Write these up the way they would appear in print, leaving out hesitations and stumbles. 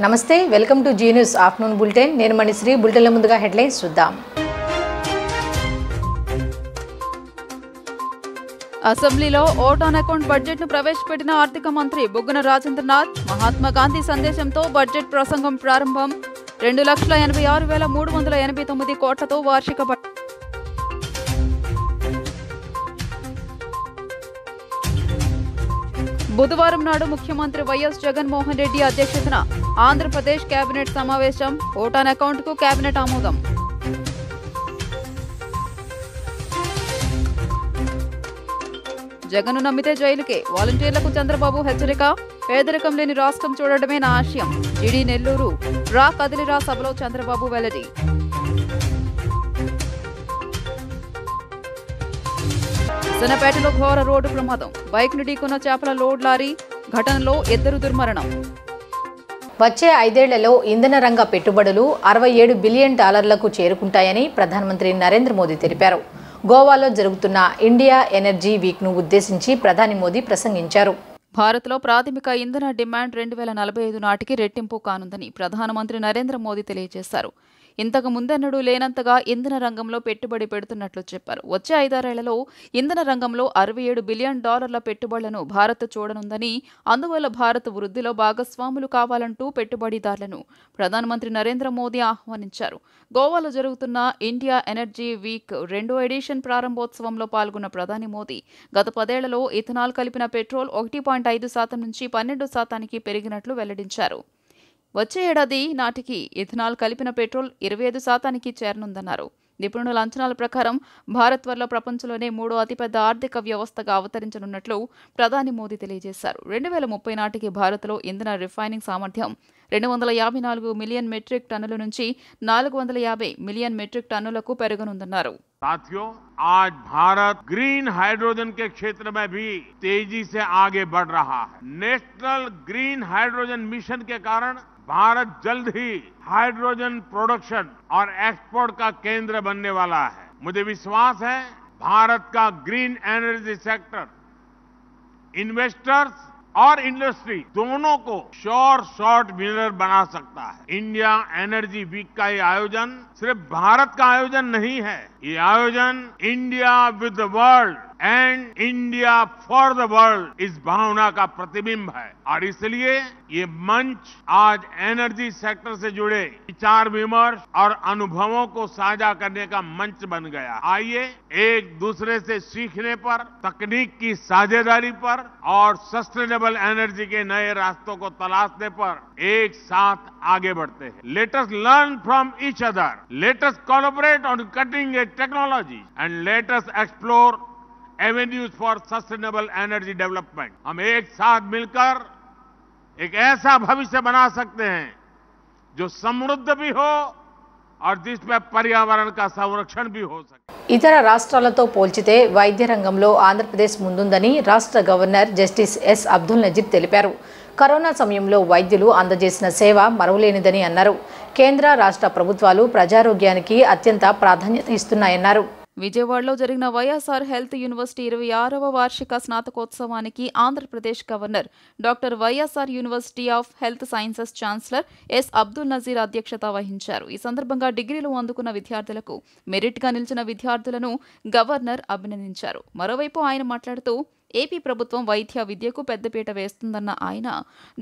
నమస్తే welcome to Zee news afternoon bulletin నేను మణిశ్రీ బులెటిన్ల ముందుగా హెడ్లైన్స్ చూద్దాం అసెంబ్లీలో ఓట్ ఆన్ అకౌంట్ బడ్జెట్ను ప్రవేశపెట్టిన ఆర్థిక మంత్రి బుగ్గన రాజేంద్రనాథ్ మహాత్మా గాంధీ సందేశంతో బడ్జెట్ ప్రసంగం ప్రారంభం 2,86,389 కోట్లతో వార్షిక బుధవారం నాడు ముఖ్యమంత్రి వైఎస్ జగన్మోహన్ రెడ్డి అధ్యక్షతన ఆంధ్రప్రదేశ్ కేబినెట్ సమావేశం ఓట్ ఆన్ అకౌంట్కు కేబినెట్ ఆమోదం జగన్ను నమ్మితే జైలుకే వాలంటీర్లకు చంద్రబాబు హెచ్చరిక పేదరికం లేని రాష్ట్రం చూడడమే నా ఆశయం జిడి నెల్లూరు రా కదిలిరా సభలో చంద్రబాబు వెల్లడి సనపేటలో ఘోర రోడ్డు ప్రమాదం బైక్ ను ఢీకొన్న చేపల లోడ్ లారీ ఘటనలో 2 దుర్మరణం వచ్చే 5 ఏళ్లలో ఇంధన రంగ పెట్టుబడులు $67 బిలియన్ చేరుకుంటాయని ప్రధానమంత్రి నరేంద్ర మోదీ తెలిపారు. గోవాలో జరుగుతున్న ఇండియా ఎనర్జీ వీక్ ను ఉద్దేశించి ప్రధాని మోదీ ప్రసంగించారు. భారత్లో ప్రాథమిక ఇంధన డిమాండ్ 2045 నాటికి రెట్టింపు కానుందని ప్రధానమంత్రి నరేంద్ర మోదీ తెలియజేశారు. ఇంతకు ముందెన్నడూ లేనంతగా ఇంధన రంగంలో పెట్టుబడి పెడుతున్నట్లు చెప్పారు. వచ్చే 5-6 ఏళ్లలో ఇంధన రంగంలో $67 బిలియన్ పెట్టుబడులను భారత్ చూడనుందని, అందువల్ల భారత్ వృద్ధిలో భాగస్వాములు కావాలంటూ పెట్టుబడిదారులను ప్రధానమంత్రి నరేంద్ర మోదీ ఆహ్వానించారు. గోవాలో జరుగుతున్న ఇండియా ఎనర్జీ వీక్ 2వ ఎడిషన్ ప్రారంభోత్సవంలో పాల్గొన్న ప్రధాని మోదీ గత 10 ఏళ్లలో ఇథనాల్ కలిపిన పెట్రోల్ 1.5% నుంచి 12% పెరిగినట్లు వెల్లడించారు. వచ్చే ఏడాది నాటికి ఇథనాల్ కలిపిన పెట్రోల్ 25% చేరనుందన్నారు. నిపుణుల అంచనాల ప్రకారం భారత్ త్వరలో ప్రపంచంలోనే 3వ అతిపెద్ద ఆర్థిక వ్యవస్థగా అవతరించనున్నట్లు ప్రధాని మోదీ తెలియజేశారు. 2030 నాటికి భారత్లో ఇంధన రిఫైనింగ్ సామర్థ్యం 254 మిలియన్ మెట్రిక్ టన్నుల నుంచి 450 మిలియన్ మెట్రిక్ టన్నులకు పెరగనుందన్నారు. साथियों, आज भारत ग्रीन हाइड्रोजन के क्षेत्र में भी तेजी से आगे बढ़ रहा है. नेशनल ग्रीन हाइड्रोजन मिशन के कारण भारत जल्द ही हाइड्रोजन प्रोडक्शन और एक्सपोर्ट का केंद्र बनने वाला है. मुझे विश्वास है भारत का ग्रीन एनर्जी सेक्टर इन्वेस्टर्स और इंडस्ट्री दोनों को शॉर्ट विनर बना सकता है. इंडिया एनर्जी वीक का ये आयोजन सिर्फ भारत का आयोजन नहीं है, ये आयोजन India with the world and India for the world इस भावना का प्रतिबिंब है. और इसलिए ये मंच आज एनर्जी सेक्टर से जुड़े विचार विमर्श और अनुभवों को साझा करने का मंच बन गया. आइए एक दूसरे से सीखने पर, तकनीक की साझेदारी पर और सस्टेनेबल एनर्जी के नए रास्तों को तलाशने पर एक साथ आगे बढ़ते हैं. Let us learn from each other, let us collaborate on cutting edge technology and let us explore avenues for sustainable energy development. हम एक साथ मिलकर एक ऐसा भविष्य बना सकते हैं जो समृद्ध भी हो और जिसमें पर्यावरण का संरक्षण भी हो सके. ఇతర రాష్ట్రాలతో పోల్చితే వైద్య రంగంలో ఆంధ్రప్రదేశ్ ముందుందని రాష్ట్ర governor justice S Abdul Nazeer తెలిపారు. కరోనా సమయంలో వైద్యులు అందజేసిన సేవ మరువలేనిదని అన్నారు. కేంద్ర రాష్ట్ర ప్రభుత్వాలు ప్రజారోగ్యానికి అత్యంత ప్రాధాన్యత ఇస్తున్నాయన్నారు. విజయవాడలో జరిగిన వైఎస్ఆర్ హెల్త్ యూనివర్సిటీ 26వ వార్షిక స్నాతకోత్సవానికి Andhra Pradesh governor doctor YSR university of health sciences chancellor S Abdul Nazeer అధ్యక్షత వహించారు. ఈ సందర్భంగా డిగ్రీలు అందుకున్న విద్యార్థులకు, మెరిట్గా నిలిచిన విద్యార్థులను గవర్నర్ అభినందించారు. మరోవైపు ఆయన మాట్లాడుతూ ఏపీ ప్రభుత్వం వైద్య విద్యకు పెద్దపీట వేస్తుందన్న ఆయన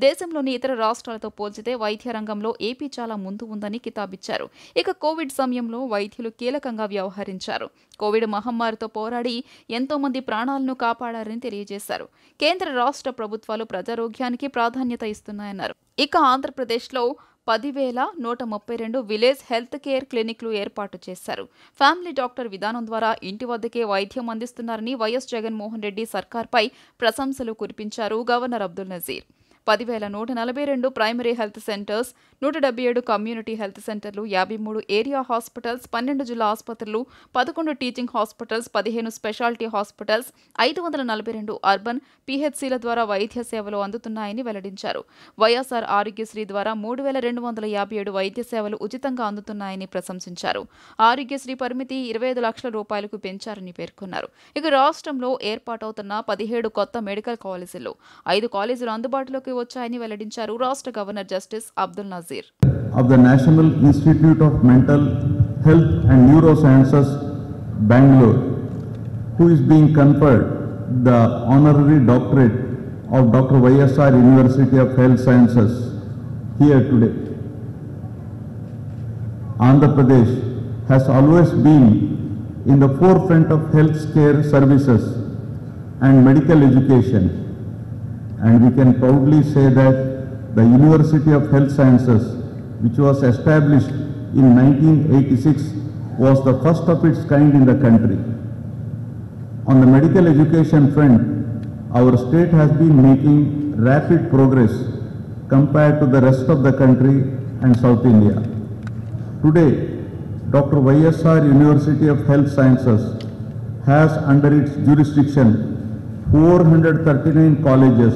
దేశంలోని ఇతర రాష్ట్రాలతో పోల్చితే వైద్య రంగంలో ఏపీ చాలా ముందు ఉందని కితాబిచ్చారు. ఇక కోవిడ్ సమయంలో వైద్యులు కీలకంగా వ్యవహరించారు. కోవిడ్ మహమ్మారితో పోరాడి ఎంతో మంది ప్రాణాలను కాపాడారని తెలియజేశారు. కేంద్ర రాష్ట్ర ప్రభుత్వాలు ప్రజారోగ్యానికి ప్రాధాన్యత ఇస్తున్నాయన్నారు. ఇక ఆంధ్రప్రదేశ్లో 10,132 విలేజ్ హెల్త్ కేర్ క్లినిక్లు ఏర్పాటు చేశారు. ఫ్యామిలీ డాక్టర్ విధానం ద్వారా ఇంటి వద్దకే వైద్యం అందిస్తున్నారని వైఎస్ జగన్మోహన్ రెడ్డి సర్కార్పై ప్రశంసలు కురిపించారు governor Abdul Nazeer. 10,142 primary health centres, 177 community health సెంటర్లు, 53 ఏరియా హాస్పిటల్స్, 12 జిల్లా ఆసుపత్రులు, 11 teaching hospitals, 15 speciality hospitals, 542 urban పీహెచ్సీల ద్వారా వైద్య సేవలు అందుతున్నాయని వెల్లడించారు. వైఎస్ఆర్ ఆరోగ్యశ్రీ ద్వారా 3,257 వైద్య సేవలు ఉచితంగా అందుతున్నాయని ప్రశంసించారు. ఆరోగ్యశ్రీ పరిమితి 25 లక్షల రూపాయలకు పెంచారని పేర్కొన్నారు. ఇక రాష్ట్రంలో ఏర్పాటవుతున్న 17 కొత్త మెడికల్ కాలేజీల్లో 5 కాలేజీలు అందుబాటులోకి అందుబాటులోకి వచ్చాయని వెల్లడించారు రాష్ట్ర governor justice Abdul Nazeer. Of the National Institute of Mental Health and Neurosciences, Bangalore, who is being conferred the honorary doctorate of Dr. YSR University of Health Sciences here today. Andhra Pradesh has always been in the forefront of health care services and medical education, and we can proudly say that the University of Health Sciences, which was established in 1986, was the first of its kind in the country. On the medical education front, our state has been making rapid progress compared to the rest of the country and South India. Today, Dr. YSR University of Health Sciences has under its jurisdiction 439 colleges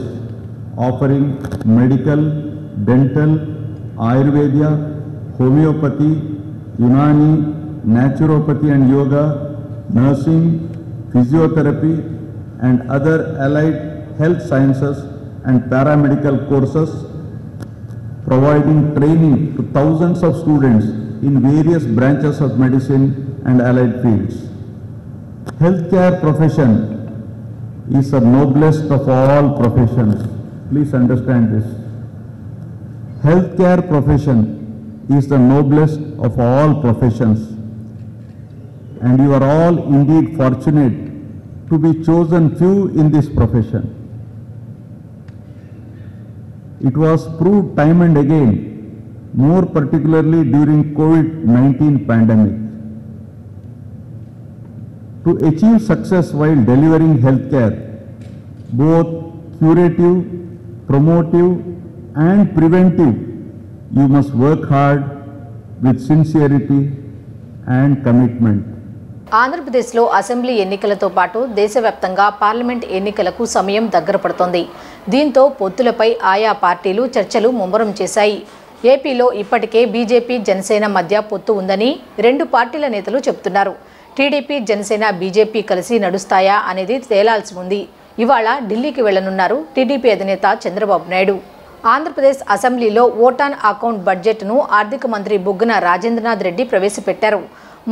offering medical, dental, Ayurveda, homeopathy, Unani, naturopathy and yoga, nursing, physiotherapy and other allied health sciences and paramedical courses, providing training to thousands of students in various branches of medicine and allied fields. Healthcare profession is the noblest of all professions. Please understand this. Healthcare profession is the noblest of all professions, and you are all indeed fortunate to be chosen few in this profession. It was proved time and again, more particularly during COVID-19 pandemic. To achieve success while delivering healthcare, both curative, promotive and preventive, you must work hard with sincerity and commitment. ఆంధ్రప్రదేశ్లో assembly ఎన్నికలతో పాటు దేశవ్యాప్తంగా parliament ఎన్నికలకు సమయం దగ్గర పడుతోంది. దీంతో పొత్తులపై ఆయా పార్టీలు చర్చలు ముమ్మరం చేశాయి. ఏపీలో ఇప్పటికే బీజేపీ జనసేన మధ్య పొత్తు ఉందని రెండు పార్టీల నేతలు చెబుతున్నారు. టీడీపీ జనసేన బీజేపీ కలిసి నడుస్తాయా అనేది తేలాల్సి ఉంది. ఇవాళ ఢిల్లీకి వెళ్లనున్నారు టీడీపీ అధినేత చంద్రబాబు నాయుడు. ఆంధ్రప్రదేశ్ అసెంబ్లీలో ఓటాన్ అకౌంట్ బడ్జెట్ను ఆర్థిక మంత్రి బుగ్గన రాజేంద్రనాథ్ రెడ్డి ప్రవేశపెట్టారు.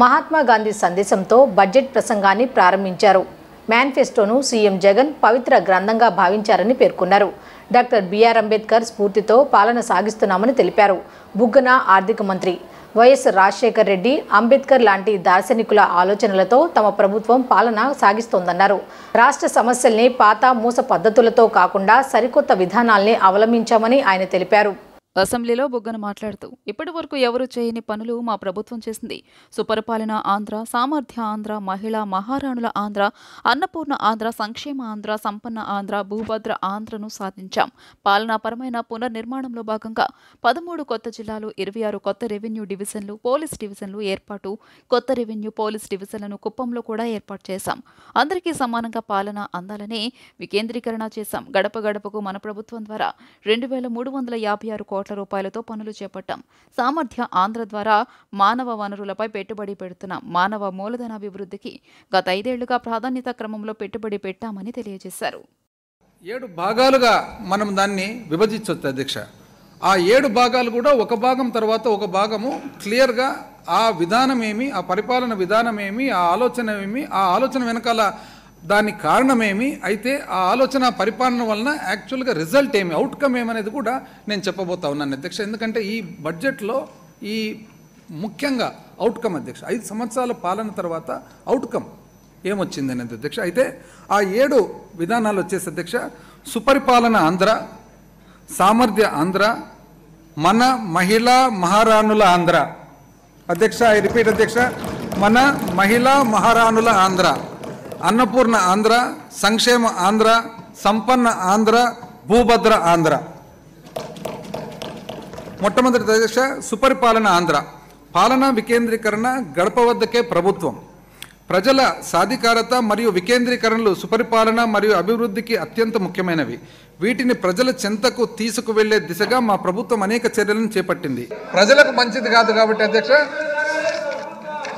మహాత్మా గాంధీ సందేశంతో బడ్జెట్ ప్రసంగాన్ని ప్రారంభించారు. మేనిఫెస్టోను సీఎం జగన్ పవిత్ర గ్రంథంగా భావించారని పేర్కొన్నారు. డాక్టర్ బిఆర్ అంబేద్కర్ స్ఫూర్తితో పాలన సాగిస్తున్నామని తెలిపారు. బుగ్గన ఆర్థిక మంత్రి వైఎస్ రాజశేఖర్ రెడ్డి, అంబేద్కర్ లాంటి దార్శనికుల ఆలోచనలతో తమ ప్రభుత్వం పాలన సాగిస్తోందన్నారు. రాష్ట్ర సమస్యల్ని పాత మూస పద్ధతులతో కాకుండా సరికొత్త విధానాల్ని అవలంబించామని ఆయన తెలిపారు. అసెంబ్లీలో బుగ్గన మాట్లాడుతూ ఇప్పటి వరకు ఎవరు చేయని పనులు మా ప్రభుత్వం చేసింది. సుపరిపాలన ఆంధ్ర, సామర్థ్య ఆంధ్ర, మహిళా మహారాణుల ఆంధ్ర, అన్నపూర్ణ ఆంధ్ర, సంక్షేమ ఆంధ్ర, సంపన్న ఆంధ్ర, భూభద్ర ఆంధ్రను సాధించాం. పాలనాపరమైన పునర్నిర్మాణంలో భాగంగా 13 కొత్త జిల్లాలు, 26 కొత్త రెవెన్యూ డివిజన్లు, పోలీస్ డివిజన్లు ఏర్పాటు, కొత్త రెవెన్యూ పోలీస్ డివిజన్లను కుప్పంలో కూడా ఏర్పాటు చేశాం. అందరికీ సమానంగా పాలన అందాలని వికేంద్రీకరణ చేశాం. గడప గడపకు మన ప్రభుత్వం ద్వారా 2356 కోట్ల రూపాయలతో పనులు చేపట్టాం. సామర్థ్య ఆంధ్ర ద్వారా మానవ వనరులపై పెట్టుబడి పెడుతున్నాం. మానవ మూలధనాభివృద్ధికి గత 5 ఏళ్లుగా ప్రాధాన్యత క్రమంలో పెట్టుబడి పెట్టామని తెలియజేశారు. 7 భాగాలుగా మనం దాన్ని విభజించవచ్చు అధ్యక్ష. ఆ 7 భాగాలు కూడా ఒక భాగం తర్వాత ఒక భాగము క్లియర్గా ఆ విధానం ఏమి, ఆ పరిపాలన విధానం ఏమి, ఆ ఆలోచన ఏమి, ఆ ఆలోచన వెనకాల దానికి కారణమేమి, అయితే ఆ ఆలోచన పరిపాలన వలన యాక్చువల్గా రిజల్ట్ ఏమి, అవుట్కమ్ ఏమనేది కూడా నేను చెప్పబోతా ఉన్నాను అధ్యక్ష. ఎందుకంటే ఈ బడ్జెట్లో ఈ ముఖ్యంగా అవుట్కమ్ అధ్యక్ష, 5 సంవత్సరాల పాలన తర్వాత అవుట్కమ్ ఏమొచ్చింది అనేది అధ్యక్ష. అయితే ఆ 7 విధానాలు వచ్చేసి అధ్యక్ష, సుపరిపాలన ఆంధ్ర, సామర్థ్య ఆంధ్ర, మన మహిళా మహారాణుల ఆంధ్ర అధ్యక్ష. ఐ రిపీట్ అధ్యక్ష, మన మహిళా మహారాణుల ఆంధ్ర, అన్నపూర్ణ ఆంధ్ర, సంక్షేమ ఆంధ్ర, సంపన్న ఆంధ్ర, భూభద్ర ఆంధ్ర. మొట్టమొదటి అధ్యక్ష సుపరిపాలన ఆంధ్ర. పాలనా వికేంద్రీకరణ, గడప వద్దకే ప్రభుత్వం. ప్రజల సాధికారత మరియు వికేంద్రీకరణలు సుపరిపాలన మరియు అభివృద్ధికి అత్యంత ముఖ్యమైనవి. వీటిని ప్రజల చెంతకు తీసుకువెళ్లే దిశగా మా ప్రభుత్వం అనేక చర్యలను చేపట్టింది. ప్రజలకు మంచిది కాదు కాబట్టి అధ్యక్ష,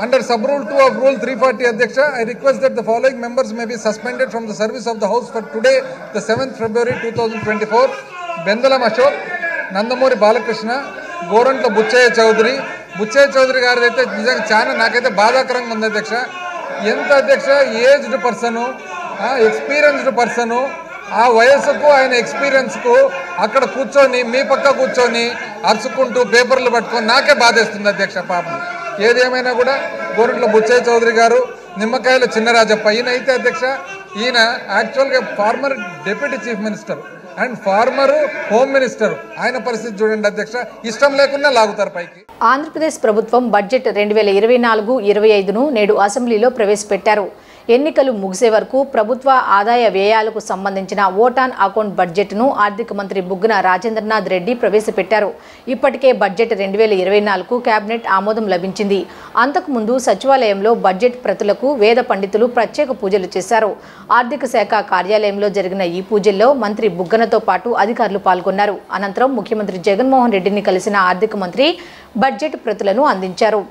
under sub-rule 2 of Rule 340 Adhyaksha, I request that the following members may be suspended from the service of the House for today, the 7th February 2024. Bendalam Ashok, Nandamuri Balakrishna, Gorantla Buchaiah Chowdary గారిది అయితే నిజంగా చాలా నాకైతే బాధాకరంగా ఉంది అధ్యక్ష. ఎంత అధ్యక్ష ఏజ్డ్ పర్సను, ఎక్స్పీరియన్స్డ్ పర్సను, ఆ వయసుకు ఆయన ఎక్స్పీరియన్స్కు అక్కడ కూర్చొని మీ పక్క కూర్చొని అరుచుకుంటూ పేపర్లు పట్టుకొని నాకే బాధేస్తుంది అధ్యక్ష పాపం. ఏదేమైనా కూడా గోరంట్ల బుచ్చయ్య చౌదరి గారు, నిమ్మకాయల చిన్నరాజప్ప ఈయన అయితే అధ్యక్ష ఈయన యాక్చువల్గా former deputy chief minister and former home minister. ఆయన పరిస్థితి చూడండి అధ్యక్ష, ఇష్టం లేకుండా లాగుతారు పైకి. ఆంధ్రప్రదేశ్ ప్రభుత్వం బడ్జెట్ 2024-25ను నేడు అసెంబ్లీలో ప్రవేశపెట్టారు. ఎన్నికలు ముగిసే వరకు ప్రభుత్వ ఆదాయ వ్యయాలకు సంబంధించిన ఓటాన్ అకౌంట్ బడ్జెట్ను ఆర్థిక మంత్రి బుగ్గన రాజేంద్రనాథ్ రెడ్డి ప్రవేశపెట్టారు. ఇప్పటికే బడ్జెట్ 2024కు కేబినెట్ ఆమోదం లభించింది. అంతకుముందు సచివాలయంలో బడ్జెట్ ప్రతులకు వేద పండితులు ప్రత్యేక పూజలు చేశారు. ఆర్థిక శాఖ కార్యాలయంలో జరిగిన ఈ పూజల్లో మంత్రి బుగ్గనతో పాటు అధికారులు పాల్గొన్నారు. అనంతరం ముఖ్యమంత్రి జగన్మోహన్ రెడ్డిని కలిసిన ఆర్థిక మంత్రి బడ్జెట్ ప్రతులను అందించారు.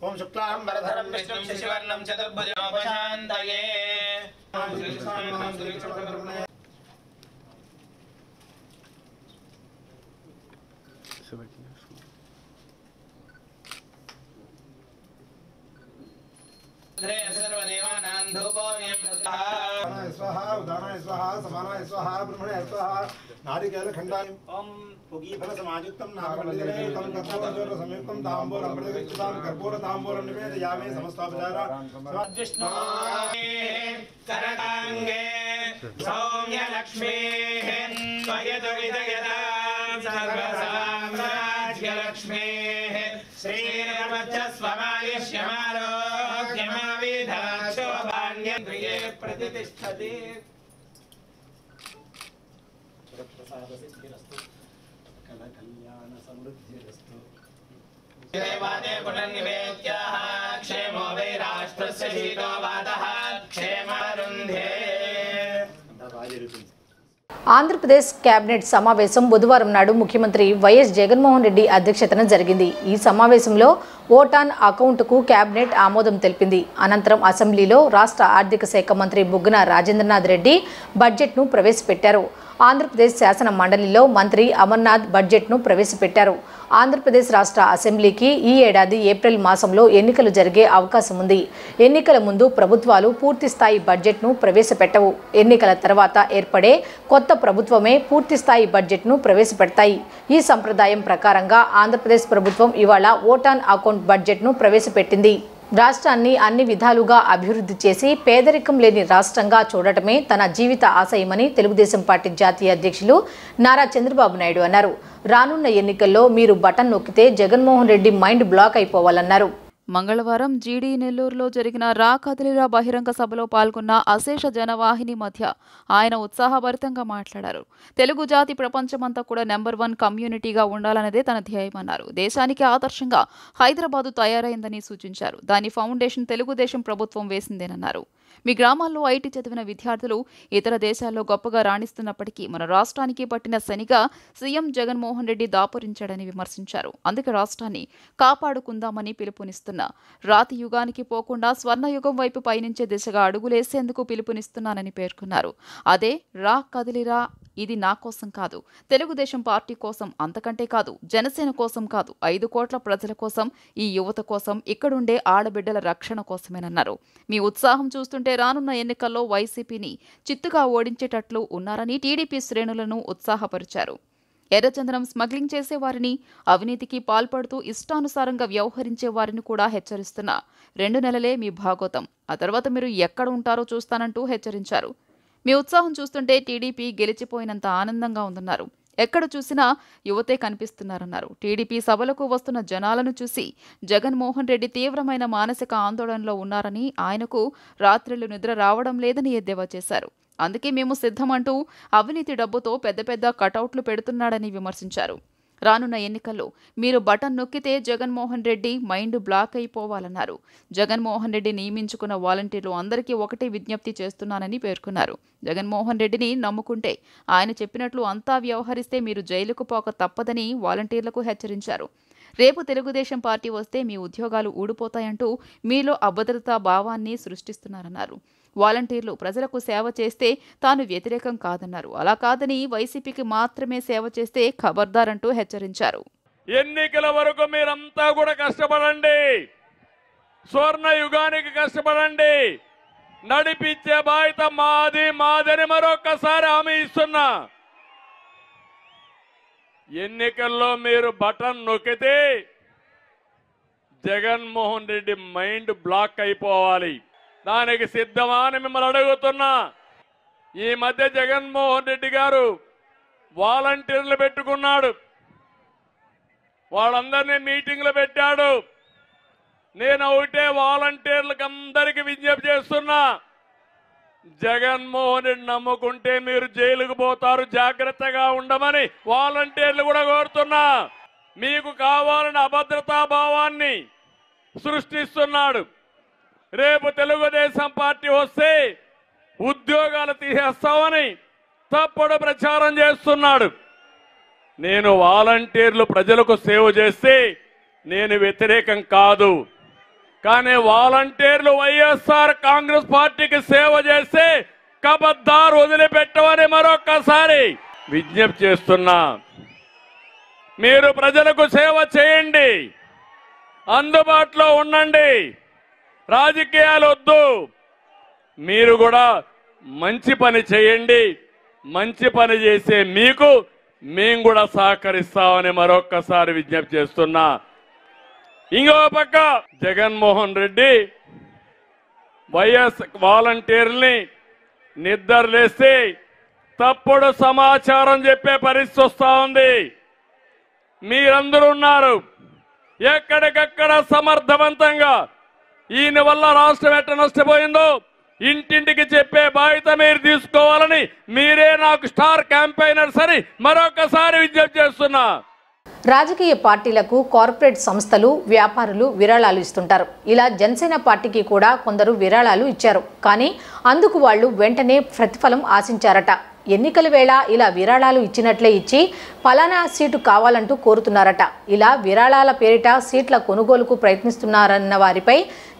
ఓం శుక్లాం వరధరం విష్ణుం శశివర్ణం చతుర్భుజోపశాంతయే. సర్వదేవానాం ధూపోయం స్వాహా ఉదానాయ స్వాహా సమానాయ స్వాహా బ్రహ్మణే స్వాహా నారికేల ఖండాయ ఓం పుగీఫల సమాయుక్తం నాగమల్లికం కర్పూర సంయుక్తం తాంబూలం ప్రతిష్ఠితాం కర్పూర తాంబూలం నివేదయామి సమస్తోపచార విష్ణు కరకాంగే సౌమ్య లక్ష్మీ త్వయతు విజయదా సర్వసామ్రాజ్య లక్ష్మీ శ్రీరమచ్చస్వమాయుష్యమారోగ్యమావిధాక్షోభాన్యే ప్రతిష్ఠతి. దేవాదే పునర్నివేద్యాః క్షేమో వై రాష్ట్రస్య శీతో వాతః క్షేమరుంధే. ఆంధ్రప్రదేశ్ కేబినెట్ సమావేశం బుధవారం నాడు ముఖ్యమంత్రి వైఎస్ జగన్మోహన్ రెడ్డి అధ్యక్షతన జరిగింది. ఈ సమావేశంలో ఓటాన్ అకౌంట్కు కేబినెట్ ఆమోదం తెలిపింది. అనంతరం అసెంబ్లీలో రాష్ట్ర ఆర్థిక శాఖ మంత్రి బుగ్గన రాజేంద్రనాథ్ రెడ్డి బడ్జెట్ను ప్రవేశపెట్టారు. ఆంధ్రప్రదేశ్ శాసన మండలిలో మంత్రి అమర్నాథ్ బడ్జెట్ను ప్రవేశపెట్టారు. ఆంధ్రప్రదేశ్ రాష్ట్ర అసెంబ్లీకి ఈ ఏడాది ఏప్రిల్ మాసంలో ఎన్నికలు జరిగే అవకాశం ఉంది. ఎన్నికల ముందు ప్రభుత్వాలు పూర్తిస్థాయి బడ్జెట్ను ప్రవేశపెట్టవు. ఎన్నికల తర్వాత ఏర్పడే కొత్త ప్రభుత్వమే పూర్తిస్థాయి బడ్జెట్ను ప్రవేశపెడతాయి. ఈ సంప్రదాయం ప్రకారంగా ఆంధ్రప్రదేశ్ ప్రభుత్వం ఇవాళ ఓటాన్ అకౌంట్ బడ్జెట్ను ప్రవేశపెట్టింది. రాష్ట్రాన్ని అన్ని విధాలుగా అభివృద్ధి చేసి పేదరికం లేని రాష్ట్రంగా చూడటమే తన జీవిత ఆశయమని తెలుగుదేశం పార్టీ జాతీయ అధ్యక్షులు నారా చంద్రబాబు నాయుడు అన్నారు. రానున్న ఎన్నికల్లో మీరు బటన్ నొక్కితే జగన్మోహన్ రెడ్డి మైండ్ బ్లాక్ అయిపోవాలన్నారు. మంగళవారం జీడీ నెల్లూరులో జరిగిన రా కదిలిరా బహిరంగ సభలో పాల్గొన్న అశేష జనవాహిని మధ్య ఆయన ఉత్సాహభరితంగా మాట్లాడారు. తెలుగు జాతి ప్రపంచమంతా కూడా నెంబర్ 1 కమ్యూనిటీగా ఉండాలన్నదే తన ధ్యేయమన్నారు. దేశానికి ఆదర్శంగా హైదరాబాదు తయారైందని సూచించారు. దాని ఫౌండేషన్ తెలుగుదేశం ప్రభుత్వం వేసిందేనన్నారు. మీ గ్రామాల్లో ఐటీ చదివిన విద్యార్థులు ఇతర దేశాల్లో గొప్పగా రాణిస్తున్నప్పటికీ మన రాష్ట్రానికి పట్టిన శనిగా సీఎం జగన్మోహన్ రెడ్డి దాపురించాడని విమర్శించారు. అందుకే రాష్ట్రాన్ని కాపాడుకుందామని పిలుపునిస్తున్న రాతి యుగానికి పోకుండా స్వర్ణయుగం వైపు పయనించే దిశగా అడుగులేసేందుకు పిలుపునిస్తున్నానని పేర్కొన్నారు. అదే రా కదిలిరా, ఇది నా కోసం కాదు, తెలుగుదేశం పార్టీ కోసం, అంతకంటే కాదు, జనసేన కోసం కాదు, 5 కోట్ల ప్రజల కోసం, ఈ యువత కోసం, ఇక్కడుండే ఆడబిడ్డల రక్షణ కోసమేనన్నారు. మీ ఉత్సాహం చూస్తుంటే రానున్న ఎన్నికల్లో వైసీపీని చిత్తుగా ఓడించేటట్లు ఉన్నారని టీడీపీ శ్రేణులను ఉత్సాహపరిచారు. ఎర్రచందనం స్మగ్లింగ్ చేసేవారిని, అవినీతికి పాల్పడుతూ ఇష్టానుసారంగా వ్యవహరించే వారిని కూడా హెచ్చరిస్తున్న 2 నెలలే మీ భాగోతం, ఆ తర్వాత మీరు ఎక్కడ ఉంటారో చూస్తానంటూ హెచ్చరించారు. మీ ఉత్సాహం చూస్తుంటే టీడీపీ గెలిచిపోయినంత ఆనందంగా ఉందన్నారు. ఎక్కడ చూసినా యువతే కనిపిస్తున్నారన్నారు. టీడీపీ సభలకు వస్తున్న జనాలను చూసి జగన్మోహన్ రెడ్డి తీవ్రమైన మానసిక ఆందోళనలో ఉన్నారని, ఆయనకు రాత్రిళ్లు నిద్ర రావడం లేదని ఎద్దేవా చేశారు. అందుకే మేము సిద్ధమంటూ అవినీతి డబ్బుతో పెద్ద పెద్ద కటౌట్లు పెడుతున్నాడని విమర్శించారు. రానున్న ఎన్నికల్లో మీరు బటన్ నొక్కితే జగన్మోహన్ రెడ్డి మైండ్ బ్లాక్ అయిపోవాలన్నారు. జగన్మోహన్ రెడ్డి నియమించుకున్న వాలంటీర్లు అందరికీ ఒకటే విజ్ఞప్తి చేస్తున్నానని పేర్కొన్నారు. జగన్మోహన్ రెడ్డిని నమ్ముకుంటే ఆయన చెప్పినట్లు అంతా వ్యవహరిస్తే మీరు జైలుకు పోక తప్పదని వాలంటీర్లకు హెచ్చరించారు. రేపు తెలుగుదేశం పార్టీ వస్తే మీ ఉద్యోగాలు ఊడిపోతాయంటూ మీలో అభద్రతా భావాన్ని సృష్టిస్తున్నారన్నారు. వాలంటీర్లు ప్రజలకు సేవ చేస్తే తాను వ్యతిరేకం కాదన్నారు. అలా కాదని వైసీపీకి మాత్రమే సేవ చేస్తే ఖబర్దారంటూ హెచ్చరించారు. ఎన్నికల వరకు మీరంతా కూడా కష్టపడండి, స్వర్ణ యుగానికి కష్టపడండి, నడిపించే బాధ్యత మాదని మరొకసారి హామీ ఇస్తున్నా. ఎన్నికల్లో మీరు బటన్ నొక్కితే జగన్మోహన్ రెడ్డి మైండ్ బ్లాక్ అయిపోవాలి. దానికి సిద్ధమా అని మిమ్మల్ని అడుగుతున్నా. ఈ మధ్య జగన్మోహన్ రెడ్డి గారు వాలంటీర్లు పెట్టుకున్నాడు, వాళ్ళందరినీ మీటింగ్లు పెట్టాడు. నేను ఒకటే వాలంటీర్లకు అందరికీ విజ్ఞప్తి చేస్తున్నా, జగన్మోహన్ రెడ్డి నమ్ముకుంటే మీరు జైలుకు పోతారు, జాగ్రత్తగా ఉండమని వాలంటీర్లు కూడా కోరుతున్నా. మీకు కావాలని అభద్రతా భావాన్ని సృష్టిస్తున్నాడు. రేపు తెలుగుదేశం పార్టీ వస్తే ఉద్యోగాలు తీసేస్తామని తప్పుడు ప్రచారం చేస్తున్నాడు. నేను వాలంటీర్లు ప్రజలకు సేవ చేస్తే నేను వ్యతిరేకం కాదు, కానీ వాలంటీర్లు వైఎస్ఆర్ కాంగ్రెస్ పార్టీకి సేవ చేస్తే కబద్దార్ వదిలిపెట్టమని మరొక్కసారి విజ్ఞప్తి చేస్తున్నా. మీరు ప్రజలకు సేవ చేయండి, అందుబాటులో ఉండండి, రాజకీయాలు వద్దు. మీరు కూడా మంచి పని చేయండి, మంచి పని చేసే మీకు మేము కూడా సహకరిస్తామని మరొక్కసారి విజ్ఞప్తి చేస్తున్నా. ఇంకో పక్క జగన్మోహన్ రెడ్డి వైఎస్ వాలంటీర్ని నిద్రలేస్తే తప్పుడు సమాచారం చెప్పే పరిస్థితి వస్తా ఉంది. మీరందరూ ఉన్నారు, ఎక్కడికక్కడ సమర్థవంతంగా ఈయన వల్ల రాష్ట్రం ఎట్ట నష్టపోయిందో ఇంటింటికి చెప్పే బాధ్యత మీరు తీసుకోవాలని మీరే నాకు స్టార్ క్యాంపెయినర్స్ అని మరొకసారి విజ్ఞప్తి చేస్తున్నా. రాజకీయ పార్టీలకు కార్పొరేట్ సంస్థలు, వ్యాపారులు విరాళాలు ఇస్తుంటారు. ఇలా జనసేన పార్టీకి కూడా కొందరు విరాళాలు ఇచ్చారు. కానీ అందుకు వాళ్ళు వెంటనే ప్రతిఫలం ఆశించారట. ఎన్నికల వేళ ఇలా విరాళాలు ఇచ్చినట్లే ఇచ్చి ఫలానా సీటు కావాలంటూ కోరుతున్నారట. ఇలా విరాళాల పేరిట సీట్ల కొనుగోలుకు ప్రయత్నిస్తున్నారన్న వారిపై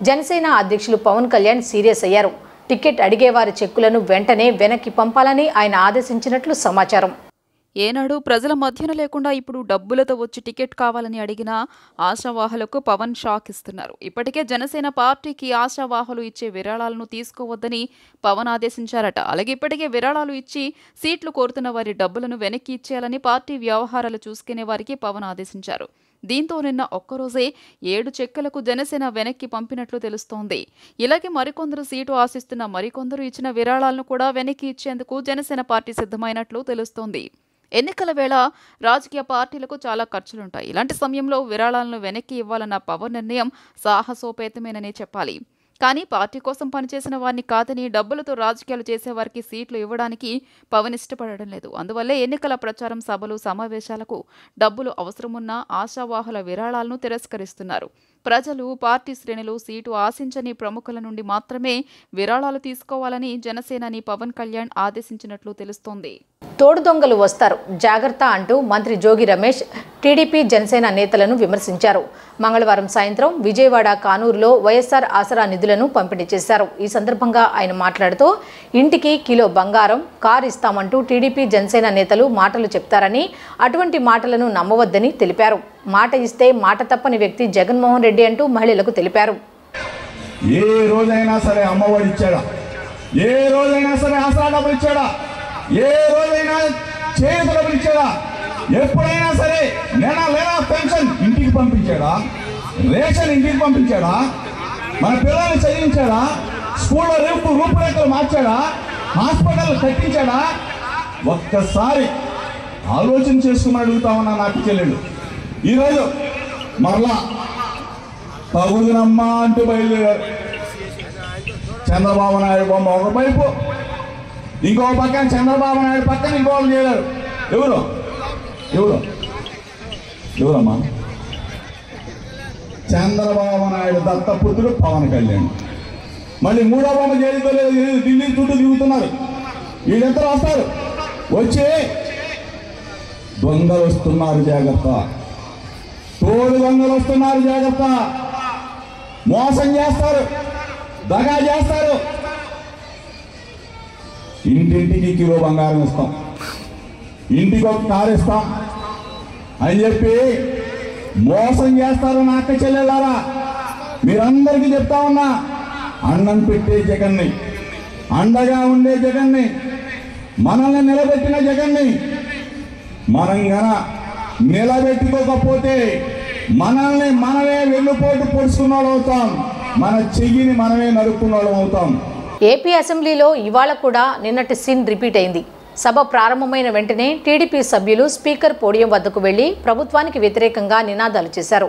జనసేన అధ్యక్షులు పవన్ కళ్యాణ్ సీరియస్ అయ్యారు. టికెట్ అడిగేవారి చెక్కులను వెంటనే వెనక్కి పంపాలని ఆయన ఆదేశించినట్లు సమాచారం. ఏనాడు ప్రజల మధ్యన లేకుండా ఇప్పుడు డబ్బులతో వచ్చి టికెట్ కావాలని అడిగిన ఆశావాహులకు పవన్ షాక్ ఇస్తున్నారు. ఇప్పటికే జనసేన పార్టీకి ఆశావాహులు ఇచ్చే విరాళాలను తీసుకోవద్దని పవన్ ఆదేశించారట. అలాగే ఇప్పటికే విరాళాలు ఇచ్చి సీట్లు కోరుతున్న వారి డబ్బులను వెనక్కి ఇచ్చేయాలని పార్టీ వ్యవహారాలు చూసుకునే వారికి పవన్ ఆదేశించారు. దీంతో నిన్న ఒక్కరోజే 7 చెక్కులకు జనసేన వెనక్కి పంపినట్లు తెలుస్తోంది. ఇలాగే మరికొందరు సీటు ఆశిస్తున్న మరికొందరు ఇచ్చిన విరాళాలను కూడా వెనక్కి ఇచ్చేందుకు జనసేన పార్టీ సిద్ధమైనట్లు తెలుస్తోంది. ఎన్నికల వేళ రాజకీయ పార్టీలకు చాలా ఖర్చులుంటాయి. ఇలాంటి సమయంలో విరాళాలను వెనక్కి ఇవ్వాలన్న పవన్ నిర్ణయం సాహసోపేతమేనని చెప్పాలి. కానీ పార్టీ కోసం పనిచేసిన వారిని కాదని డబ్బులతో రాజకీయాలు చేసేవారికి సీట్లు ఇవ్వడానికి పవన్ ఇష్టపడడం లేదు. అందువల్లే ఎన్నికల ప్రచారం సభలు, సమావేశాలకు డబ్బులు అవసరమున్న ఆశావాహుల విరాళాలను తిరస్కరిస్తున్నారు. ప్రజలు, పార్టీ శ్రేణులు సీటు ఆశించని ప్రముఖుల నుండి మాత్రమే విరాళాలు తీసుకోవాలని జనసేనాని పవన్ కళ్యాణ్ ఆదేశించినట్లు తెలుస్తోంది. తోడు దొంగలు వస్తారు, జాగ్రత్త అంటూ మంత్రి జోగి రమేష్ టీడీపీ, జనసేన నేతలను విమర్శించారు. మంగళవారం సాయంత్రం విజయవాడ, కానూరులో వైఎస్ఆర్ ఆసరా నిధులను పంపిణీ చేశారు. ఈ సందర్భంగా ఆయన మాట్లాడుతూ ఇంటికి కిలో బంగారం, కారు ఇస్తామంటూ టీడీపీ, జనసేన నేతలు మాటలు చెప్తారని, అటువంటి మాటలను నమ్మవద్దని తెలిపారు. మాట ఇస్తే మాట తప్పని వ్యక్తి జగన్మోహన్ రెడ్డి అంటూ మహిళలకు తెలిపారు. ఏ రోజైనా సరే అమ్మఒడి ఇచ్చాడా? ఏ రోజైనా సరే ఆసరా డబ్బులు ఇచ్చాడా? ఏ రోజైనా చేతి డబ్బులు ఇచ్చాడా? ఎప్పుడైనా సరే నెల పెన్షన్ ఇంటికి పంపించాడా? రేషన్ ఇంటికి పంపించాడా? మన పిల్లల్ని చదివించాడా? స్కూల్లో రూపురేఖలు మార్చాడా? హాస్పిటల్ కట్టించాడా? ఒక్కసారి ఆలోచన చేసుకుని అడుగుతా ఉన్నా నాకు చెల్లెడు. ఈరోజు మరలా తగుదనమ్మా అంటూ బయలుదేరారు. చంద్రబాబు నాయుడు బొమ్మ ఒకవైపు, ఇంకో పక్కన చంద్రబాబు నాయుడు పక్కన ఇంకోళ్ళు చేరారు. ఎవరు ఎవరమ్మా? చంద్రబాబు నాయుడు దత్తపుత్రుడు పవన్ కళ్యాణ్. మళ్ళీ మూడో బొమ్మ చేయలేదు, ఢిల్లీ చుట్టూ తిరుగుతున్నారు. వీళ్ళెంతలో వస్తారు? వచ్చి దొంగలు వస్తున్నారు జాగ్రత్త, తోడు దొంగలు వస్తున్నారు జాగ్రత్త, మోసం చేస్తారు, దగా చేస్తారు. ఇంటింటికి కిలో బంగారం ఇస్తాం, ఇంటికి ఒక కారు ఇస్తాం అని చెప్పి మోసం చేస్తారు. నా అక్క చెల్లెలారా, మీరందరికీ చెప్తా ఉన్నా, అన్నం పెట్టే జగన్ని, అండగా ఉండే జగన్ని, మనల్ని నిలబెట్టిన జగన్ని మనం గన నిలబెట్టుకోకపోతే మనల్ని మనమే వెన్నుపోటు పొడుచుకున్నోళ్ళు అవుతాం, మన చెయ్యిని మనమే నరుక్కున్నోళ్ళం అవుతాం. ఏపీ అసెంబ్లీలో ఇవాళ కూడా నిన్నటి సీన్ రిపీట్ అయింది. సభ ప్రారంభమైన వెంటనే టీడీపీ సభ్యులు స్పీకర్ పోడియం వద్దకు వెళ్లి ప్రభుత్వానికి వ్యతిరేకంగా నినాదాలు చేశారు.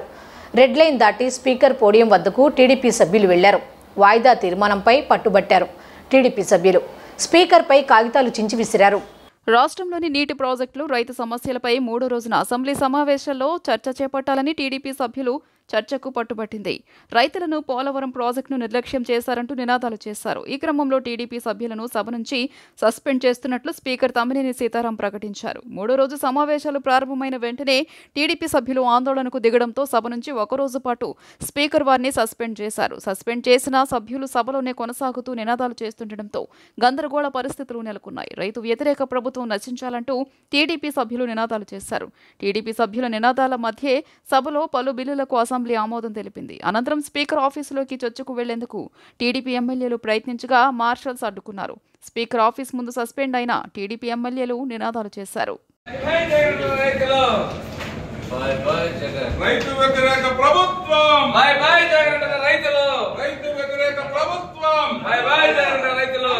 రెడ్ లైన్ దాటి స్పీకర్ పోడియం వద్దకు టీడీపీ సభ్యులు వెళ్లారు. వాయిదా తీర్మానంపై పట్టుబట్టారు. టీడీపీ సభ్యులు స్పీకర్పై కాగితాలు చించి విసిరారు. రాష్ట్రంలోని నీటి ప్రాజెక్టులు, రైతు సమస్యలపై 3వ రోజున అసెంబ్లీ సమావేశాల్లో చర్చ చేపట్టాలని టీడీపీ సభ్యులు చర్చకు పట్టుబట్టింది. రైతులను పోలవరం ప్రాజెక్టును నిర్లక్ష్యం చేశారంటూ నినాదాలు చేశారు. ఈ క్రమంలో టీడీపీ సభ్యులను సభ నుంచి సస్పెండ్ చేస్తున్నట్లు స్పీకర్ తమ్మినేని సీతారాం ప్రకటించారు. 3వ రోజు సమావేశాలు ప్రారంభమైన వెంటనే టీడీపీ సభ్యులు ఆందోళనకు దిగడంతో సభ నుంచి ఒకరోజు పాటు స్పీకర్ వారిని సస్పెండ్ చేశారు. సస్పెండ్ చేసిన సభ్యులు సభలోనే కొనసాగుతూ నినాదాలు చేస్తుండటంతో గందరగోళ పరిస్థితులు నెలకొన్నాయి. రైతు వ్యతిరేక ప్రభుత్వం నశించాలంటూ టీడీపీ సభ్యులు నినాదాలు చేశారు. టీడీపీ సభ్యుల నినాదాల మధ్యే సభలో పలు బిల్లులకు అసెంబ్లీ ఆమోదం తెలిపింది. అనంతరం స్పీకర్ ఆఫీసులోకి చొచ్చుకు వెళ్లేందుకు టీడీపీ ఎమ్మెల్యేలు ప్రయత్నించగా మార్షల్స్ అడ్డుకున్నారు. స్పీకర్ ఆఫీస్ ముందు సస్పెండ్ అయిన టీడీపీ ఎమ్మెల్యేలు నినాదాలు చేశారు. రైతు వ్యతిరేక ప్రభుత్వం, బై బై జగన్ రైతులు, రైతు వ్యతిరేక ప్రభుత్వం, బై బై జగన్ రైతులు,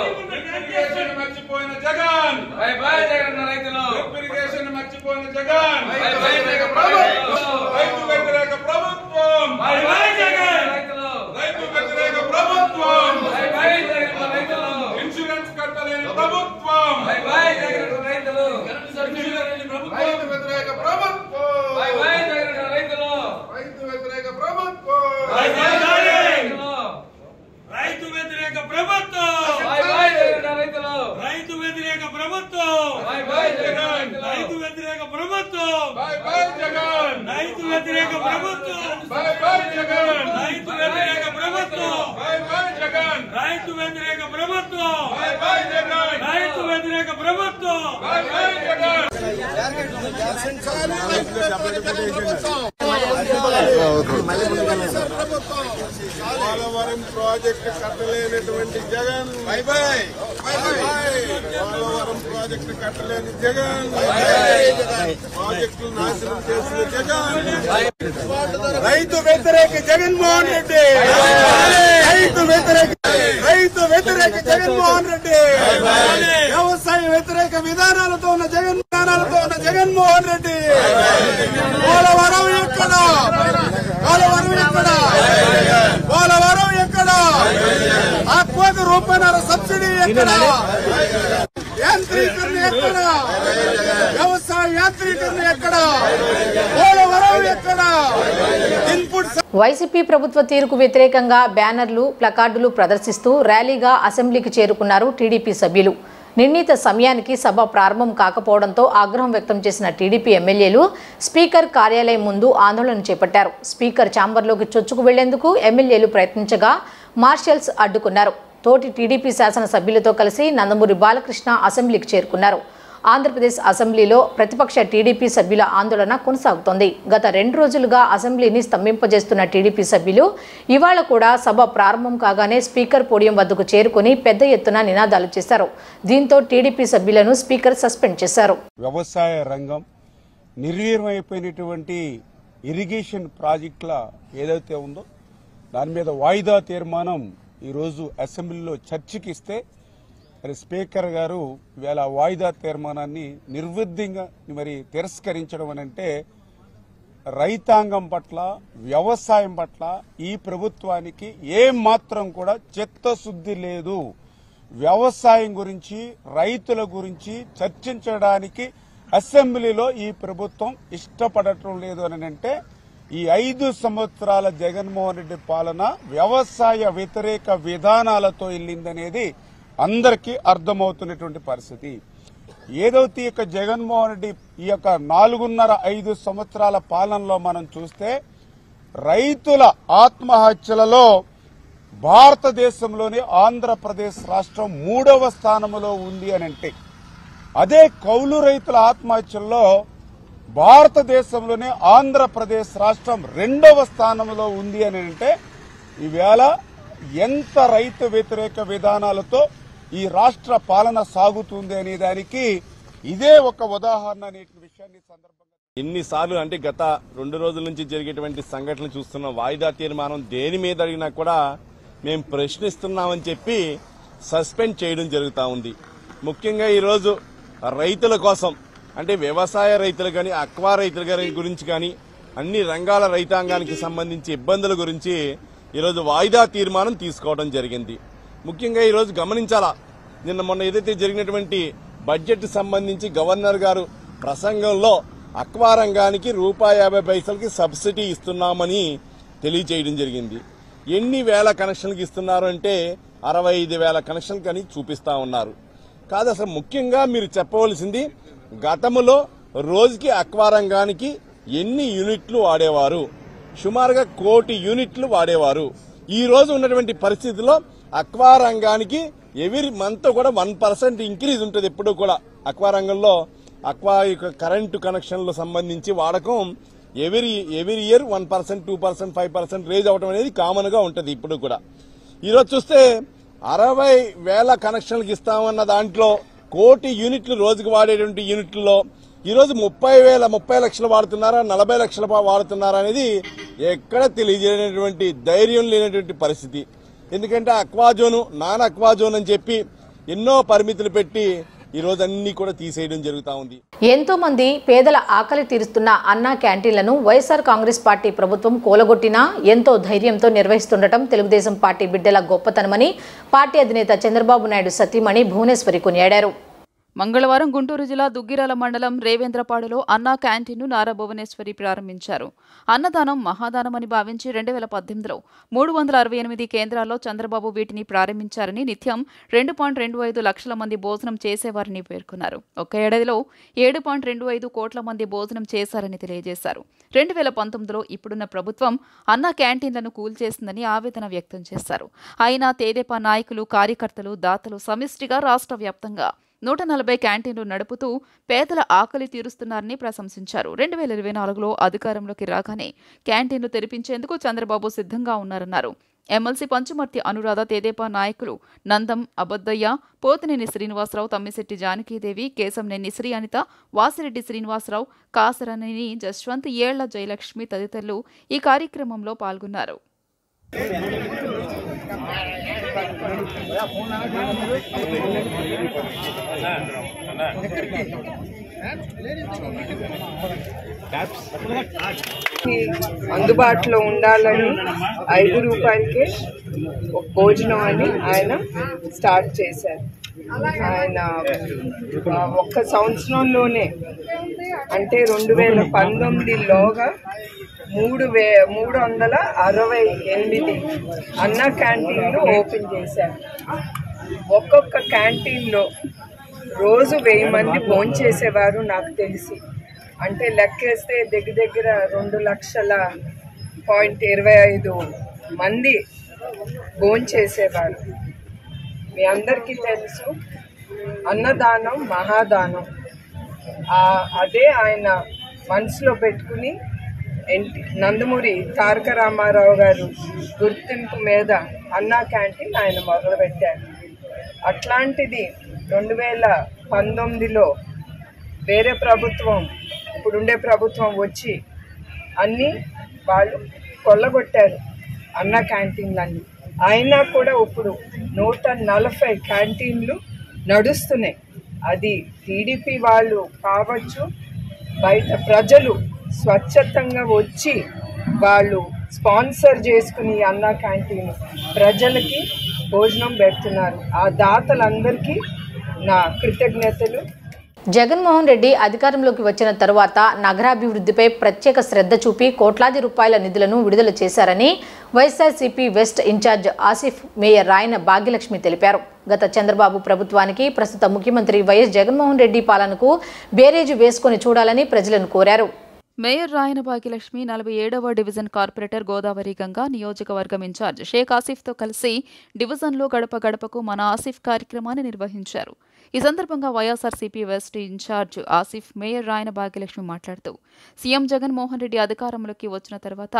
ఇరిగేషన్ మర్చిపోయిన జగన్, బై బై జగన్ రైతులు, ఇరిగేషన్ మర్చిపోయిన జగన్, బై బై జగన్ ప్రభుత్వం, రైతు వ్యతిరేక ప్రభుత్వం, బై బై జగన్ రైతులు, రైతు వ్యతిరేక ప్రభుత్వం, బై బై జగన్ రైతులు, ఇన్సూరెన్స్ కట్టలేని ప్రభుత్వం, బై బై జగన్ రైతులు, ఇన్సూరెన్స్ ప్రభుత్వం, రైతు వ్యతిరేక ప్రభుత్వం, బై బై జగన్ రైతులు, రైతు వ్యతిరేక ప్రభుత్వం, బై బై రైతులు, రైతు వ్యతిరేక ప్రభుత్వం, బై బై జగన్ రైతులు, రైతు వ్యతిరేక ప్రభుత్వం, బై బై జగన్ రైతు వ్యతిరేక ప్రభుత్వం, బై బై జగన్ రైతు వ్యతిరేక ప్రభుత్వం, బై బై జగన్ రైతు వ్యతిరేక ప్రభుత్వం, బై బై జగన్ రైతు వ్యతిరేక ప్రభుత్వం, బై బై జగన్ రైతు వ్యతిరేక ప్రభుత్వం, bye bye Jagan Polavaram project కట్టలేనటువంటి Jagan, bye bye Polavaram project కట్టలేని జగన్, ప్రాజెక్టులు నాశనం చేసిన జగన్, రైతు వ్యతిరేక జగన్మోహన్ రెడ్డి, రైతు వ్యతిరేక జగన్మోహన్ రెడ్డి, వ్యవసాయ వ్యతిరేక విధానాలతో ఉన్న జగన్మోహన్ రెడ్డి. పోలవరం ఎక్కడ, పోలవరం ఎక్కడ, ఆత్మకు రూపాయల సబ్సిడీ ఎక్కడ, యాంత్రీకరణ ఎక్కడ, వ్యవసాయ యాంత్రీకరణ ఎక్కడ, పోలవరం ఎక్కడ. వైసీపీ ప్రభుత్వ తీరుకు వ్యతిరేకంగా బ్యానర్లు, ప్లకార్డులు ప్రదర్శిస్తూ ర్యాలీగా అసెంబ్లీకి చేరుకున్నారు టీడీపీ సభ్యులు. నిర్ణీత సమయానికి సభ ప్రారంభం కాకపోవడంతో ఆగ్రహం వ్యక్తం చేసిన టీడీపీ ఎమ్మెల్యేలు స్పీకర్ కార్యాలయం ముందు ఆందోళన చేపట్టారు. స్పీకర్ ఛాంబర్లోకి చొచ్చుకు వెళ్లేందుకు ఎమ్మెల్యేలు ప్రయత్నించగా మార్షల్స్ అడ్డుకున్నారు. తోటి టీడీపీ శాసనసభ్యులతో కలిసి నందమూరి బాలకృష్ణ అసెంబ్లీకి చేరుకున్నారు. ఆంధ్రప్రదేశ్ అసెంబ్లీలో ప్రతిపక్ష టీడీపీ సభ్యుల ఆందోళన కొనసాగుతోంది. గత 2 రోజులుగా అసెంబ్లీని స్తంభింపజేస్తున్న టీడీపీ సభ్యులు ఇవాళ కూడా సభ ప్రారంభం కాగానే స్పీకర్ పోడియం వద్దకు చేరుకుని పెద్ద ఎత్తున నినాదాలు చేశారు. దీంతో టీడీపీ సభ్యులను స్పీకర్ సస్పెండ్ చేశారు. వ్యవసాయ రంగం నిర్వీర్యమైపోయినటువంటి ఇరిగేషన్ ప్రాజెక్టుల ఏదైతే ఉందో దాని మీద వాయిదా తీర్మానం ఈరోజు అసెంబ్లీలో చర్చకి ఇస్తే స్పీకర్ గారు ఇవాళ వాయిదా తీర్మానాన్ని నిర్విఘ్నంగా మరి తిరస్కరించడం అనంటే రైతాంగం పట్ల, వ్యవసాయం పట్ల ఈ ప్రభుత్వానికి ఏం మాత్రం కూడా చిత్తశుద్ధి లేదు. వ్యవసాయం గురించి, రైతుల గురించి చర్చించడానికి అసెంబ్లీలో ఈ ప్రభుత్వం ఇష్టపడటం లేదు అని అంటే ఈ 5 సంవత్సరాల జగన్మోహన్ రెడ్డి పాలన వ్యవసాయ వ్యతిరేక విధానాలతో వెళ్ళిందనేది అందరికీ అర్థమవుతున్నటువంటి పరిస్థితి. ఏదైతే ఇక జగన్మోహన్ రెడ్డి ఈ యొక్క 4.5 సంవత్సరాల పాలనలో మనం చూస్తే రైతుల ఆత్మహత్యలలో భారతదేశంలోని ఆంధ్రప్రదేశ్ రాష్ట్రం 3వ స్థానంలో ఉంది అని అంటే, అదే కౌలు రైతుల ఆత్మహత్యల్లో భారతదేశంలోనే ఆంధ్రప్రదేశ్ రాష్ట్రం 2వ స్థానంలో ఉంది అని అంటే ఈవేళ ఎంత రైతు వ్యతిరేక విధానాలతో ఈ రాష్ట్ర పాలన సాగుతుంది అనే దానికి ఇదే ఒక ఉదాహరణ అనే విషయాన్ని సందర్భంగా ఎన్నిసార్లు అంటే గత 2 రోజుల నుంచి జరిగేటువంటి సంఘటనలు చూస్తున్నాం. వాయిదా తీర్మానం దేని మీద అడిగినా కూడా మేము ప్రశ్నిస్తున్నామని చెప్పి సస్పెండ్ చేయడం జరుగుతూ ఉంది. ముఖ్యంగా ఈరోజు రైతుల కోసం అంటే వ్యవసాయ రైతులు కానీ అక్వా రైతుల గురించి కానీ అన్ని రంగాల రైతాంగానికి సంబంధించి ఇబ్బందుల గురించి ఈరోజు వాయిదా తీర్మానం తీసుకోవడం జరిగింది. ముఖ్యంగా ఈరోజు గమనించాలా, మొన్న ఏదైతే జరిగినటువంటి బడ్జెట్ సంబంధించి గవర్నర్ గారు ప్రసంగంలో అక్వా రంగానికి ₹50 సబ్సిడీ ఇస్తున్నామని తెలియజేయడం జరిగింది. ఎన్ని వేల కనెక్షన్లకు ఇస్తున్నారు అంటే 65,000 కనెక్షన్లు అని చూపిస్తా ఉన్నారు. కాదు, అసలు ముఖ్యంగా మీరు చెప్పవలసింది గతంలో రోజుకి అక్వా రంగానికి ఎన్ని యూనిట్లు వాడేవారు? సుమారుగా 1 కోటి యూనిట్లు వాడేవారు. ఈ రోజు ఉన్నటువంటి పరిస్థితిలో అక్వా రంగానికి ఎవ్రీ మంత్ కూడా 1% ఇంక్రీజ్ ఉంటుంది. ఎప్పుడు కూడా అక్వా రంగంలో అక్వా కరెంటు కనెక్షన్లు సంబంధించి వాడకం ఎవ్రీ ఇయర్ 1%, 2%, 5% రేజ్ అవడం అనేది కామన్ గా ఉంటుంది. ఇప్పుడు కూడా ఈరోజు చూస్తే 60,000 కనెక్షన్లకు ఇస్తామన్న దాంట్లో 1 కోటి యూనిట్లు రోజుకు వాడేటువంటి యూనిట్లలో ఈరోజు 30 లక్షలు వాడుతున్నారా, 40 లక్షలు వాడుతున్నారా అనేది ఎక్కడ తెలియజేయనటువంటి ధైర్యం లేనటువంటి పరిస్థితి. ఎందుకంటే అక్వాజోను, నాన్ అక్వాజోన్ అని చెప్పి ఎన్నో పరిమితులు పెట్టి ఈ రోజు అన్ని కూడా తీసేయడం జరుగుతా ఉంది. ఎంతో మంది పేదల ఆకలి తీరుస్తున్న అన్నా క్యాంటీన్లను వైఎస్ఆర్ కాంగ్రెస్ పార్టీ ప్రభుత్వం కూలగొట్టినా ఎంతో ధైర్యంతో నిర్వహిస్తుండటం తెలుగుదేశం పార్టీ బిడ్డల గొప్పతనమని పార్టీ అధినేత చంద్రబాబు నాయుడు సతీమణి భువనేశ్వరి కొనియాడారు. మంగళవారం గుంటూరు జిల్లా దుగ్గిరాల మండలం రేవేంద్రపాడులో అన్నా క్యాంటీన్ను నారా భువనేశ్వరి ప్రారంభించారు. అన్నదానం మహాదానమని భావించి 2018లో 368 కేంద్రాల్లో చంద్రబాబు వీటిని ప్రారంభించారని, నిత్యం 2.25 లక్షల మంది భోజనం చేసేవారని పేర్కొన్నారు. ఒక్క ఏడాదిలో 7.25 కోట్ల మంది భోజనం చేశారని తెలియజేశారు. 2019లో ఇప్పుడున్న ప్రభుత్వం అన్నా క్యాంటీన్లను కూల్చేసిందని ఆవేదన వ్యక్తం చేశారు. అయినా తెదేపా నాయకులు, కార్యకర్తలు, దాతలు సమిష్టిగా రాష్ట్ర వ్యాప్తంగా 140 క్యాంటీన్లు నడుపుతూ పేదల ఆకలి తీరుస్తున్నారని ప్రశంసించారు. 2024లో అధికారంలోకి రాగానే క్యాంటీన్లు తెరిపించేందుకు చంద్రబాబు సిద్ధంగా ఉన్నారన్నారు. ఎమ్మెల్సీ పంచుమర్తి అనురాధ, తెదేపా నాయకులు నందం అబద్దయ్య, పోతినేని శ్రీనివాసరావు, తమ్మిశెట్టి జానకీదేవి, కేశంనేని శ్రీ అనిత, వాసిరెడ్డి శ్రీనివాసరావు, కాసరనేని జశ్వంత్, ఏళ్ల జయలక్ష్మి తదితరులు ఈ కార్యక్రమంలో పాల్గొన్నారు. అందుబాటులో ఉండాలని 5 రూపాయలకే ఒక భోజనం అని ఆయన స్టార్ట్ చేశారు. ఆయన ఒక్క సంవత్సరంలోనే అంటే 2019లోగా 368 అన్నా క్యాంటీన్లు ఓపెన్ చేశారు. ఒక్కొక్క క్యాంటీన్లో రోజు 1000 మంది భోంచేసేవారు నాకు తెలిసి. అంటే లెక్కేస్తే దగ్గర 2,25,000 మంది భోంచేసేవారు. మీ అందరికీ తెలుసు అన్నదానం మహాదానం. అదే ఆయన మనసులో పెట్టుకుని నందమూరి తారక రామారావు గారు గుర్తింపు మీద అన్నా క్యాంటీన్ ఆయన మొదలుపెట్టారు. అట్లాంటిది 2019లో వేరే ప్రభుత్వం, ఇప్పుడుండే ప్రభుత్వం వచ్చి అన్నీ వాళ్ళు కొల్లగొట్టారు అన్నా క్యాంటీన్లన్నీ. అయినా కూడా ఇప్పుడు 140 క్యాంటీన్లు నడుస్తున్నాయి. అది టీడీపీ వాళ్ళు కావచ్చు, బయట ప్రజలు స్వచ్ఛతంగా వచ్చి వాళ్ళు స్పాన్సర్ చేసుకుని అన్నా క్యాంటీన్ ప్రజలకి భోజనం పెడుతున్నారు. ఆ దాతలందరికీ నా కృతజ్ఞతలు. జగన్మోహన్ రెడ్డి అధికారంలోకి వచ్చిన తరువాత నగరాభివృద్ధిపై ప్రత్యేక శ్రద్ధ చూపి కోట్లాది రూపాయల నిధులను విడుదల చేశారని YSRCP west in charge Asif mayor Rayana Bhagyalakshmi తెలిపారు. గత చంద్రబాబు ప్రభుత్వానికి ప్రస్తుత ముఖ్యమంత్రి వైఎస్ జగన్మోహన్ రెడ్డి పాలనకు బేరీజు వేసుకొని చూడాలని ప్రజలను కోరారు. మేయర్ రాయన భాగ్యలక్ష్మి 47వ డివిజన్ కార్పొరేటర్ గోదావరి గంగా నియోజకవర్గం ఇన్ఛార్జ్ షేక్ ఆసిఫ్తో కలిసి డివిజన్లో గడప గడపకు మన ఆసిఫ్ కార్యక్రమాన్ని నిర్వహించారు. ఈ సందర్భంగా YSRCP west in charge Asif mayor Rayana Bhagyalakshmi మాట్లాడుతూ సీఎం జగన్మోహన్ రెడ్డి అధికారంలోకి వచ్చిన తర్వాత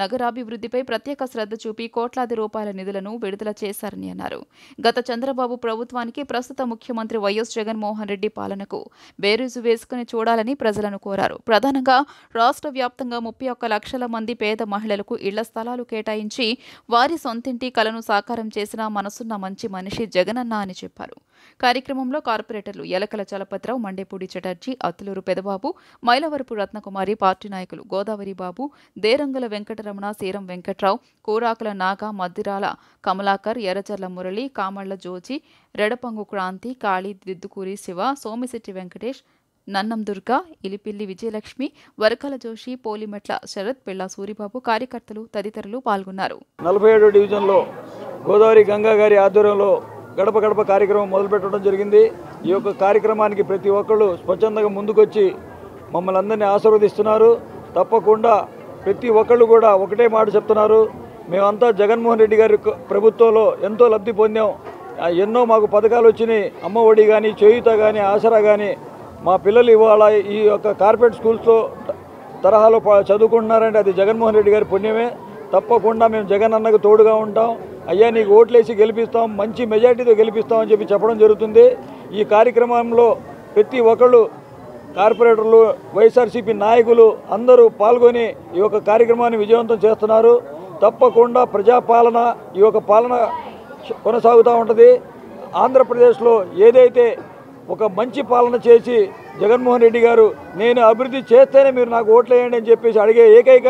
నగరాభివృద్ధిపై ప్రత్యేక శ్రద్ధ చూపి కోట్లాది రూపాయల నిధులను విడుదల చేశారని అన్నారు. గత చంద్రబాబు ప్రభుత్వానికి ప్రస్తుత ముఖ్యమంత్రి వైఎస్ జగన్మోహన్ రెడ్డి పాలనకు బేరీజు వేసుకుని చూడాలని ప్రజలను కోరారు. ప్రధానంగా రాష్ట్ర వ్యాప్తంగా 31 లక్షల మంది పేద మహిళలకు ఇళ్ల స్థలాలు కేటాయించి వారి సొంతింటి కలను సాకారం చేసిన మనసున్న మంచి మనిషి జగనన్న అని చెప్పారు. కార్యక్రమంలో కార్పొరేటర్లు యలకల చలపతిరావు, మండేపూడి చటర్జీ, అత్తులూరు పెదబాబు, మైలవరపు రత్నకుమారి, పార్టీ నాయకులు గోదావరి బాబు, దేరంగుల వెంకటరమణ, సీరం వెంకట్రావు, కూరాకుల నాగ, మద్దిరాల కమలాకర్, ఎర్రచర్ల మురళి, కామళ్ల జోజి, రెడపంగు క్రాంతి, కాళీ దిద్దుకూరి శివ, సోమిశెట్టి వెంకటేష్, నన్నం దుర్గా, ఇలిపిల్లి విజయలక్ష్మి, వరకల జోషి, పోలిమెట్ల శరత్, పిళ్ళ సూరిబాబు, కార్యకర్తలు తదితరులు పాల్గొన్నారు. 47వ డివిజన్లో గోదావరి గంగా గారి ఆధ్వర్యంలో గడప గడప కార్యక్రమం మొదలుపెట్టడం జరిగింది. ఈ యొక్క కార్యక్రమానికి ప్రతి ఒక్కళ్ళు స్వచ్ఛందంగా ముందుకొచ్చి మమ్మల్ని అందరినీ ఆశీర్వదిస్తున్నారు. తప్పకుండా ప్రతి ఒక్కళ్ళు కూడా ఒకటే మాట చెప్తున్నారు, మేమంతా జగన్మోహన్ రెడ్డి గారి ప్రభుత్వంలో ఎంతో లబ్ధి పొందాం, ఎన్నో మాకు పథకాలు వచ్చినాయి, అమ్మ ఒడి కానీ, చేయూత కానీ, ఆసరా కానీ. మా పిల్లలు ఇవాళ ఈ యొక్క కార్పొరేట్ స్కూల్స్లో తరహాలో చదువుకుంటున్నారంటే అది జగన్మోహన్ రెడ్డి గారి పుణ్యమే. తప్పకుండా మేము జగన్ అన్నకు తోడుగా ఉంటాం, అయ్యా నీకు ఓట్లేసి గెలిపిస్తాం, మంచి మెజార్టీతో గెలిపిస్తామని చెప్పి చెప్పడం జరుగుతుంది. ఈ కార్యక్రమంలో ప్రతి ఒక్కళ్ళు కార్పొరేటర్లు, వైఎస్ఆర్సీపీ నాయకులు అందరూ పాల్గొని ఈ యొక్క కార్యక్రమాన్ని విజయవంతం చేస్తున్నారు. తప్పకుండా ప్రజాపాలన ఈ యొక్క పాలన కొనసాగుతూ ఉంటుంది. ఆంధ్రప్రదేశ్లో ఏదైతే ఒక మంచి పాలన చేసి జగన్మోహన్ రెడ్డి గారు నేను అభివృద్ధి చేస్తేనే మీరు నాకు ఓట్లు వేయండి అని చెప్పేసి అడిగే ఏకైక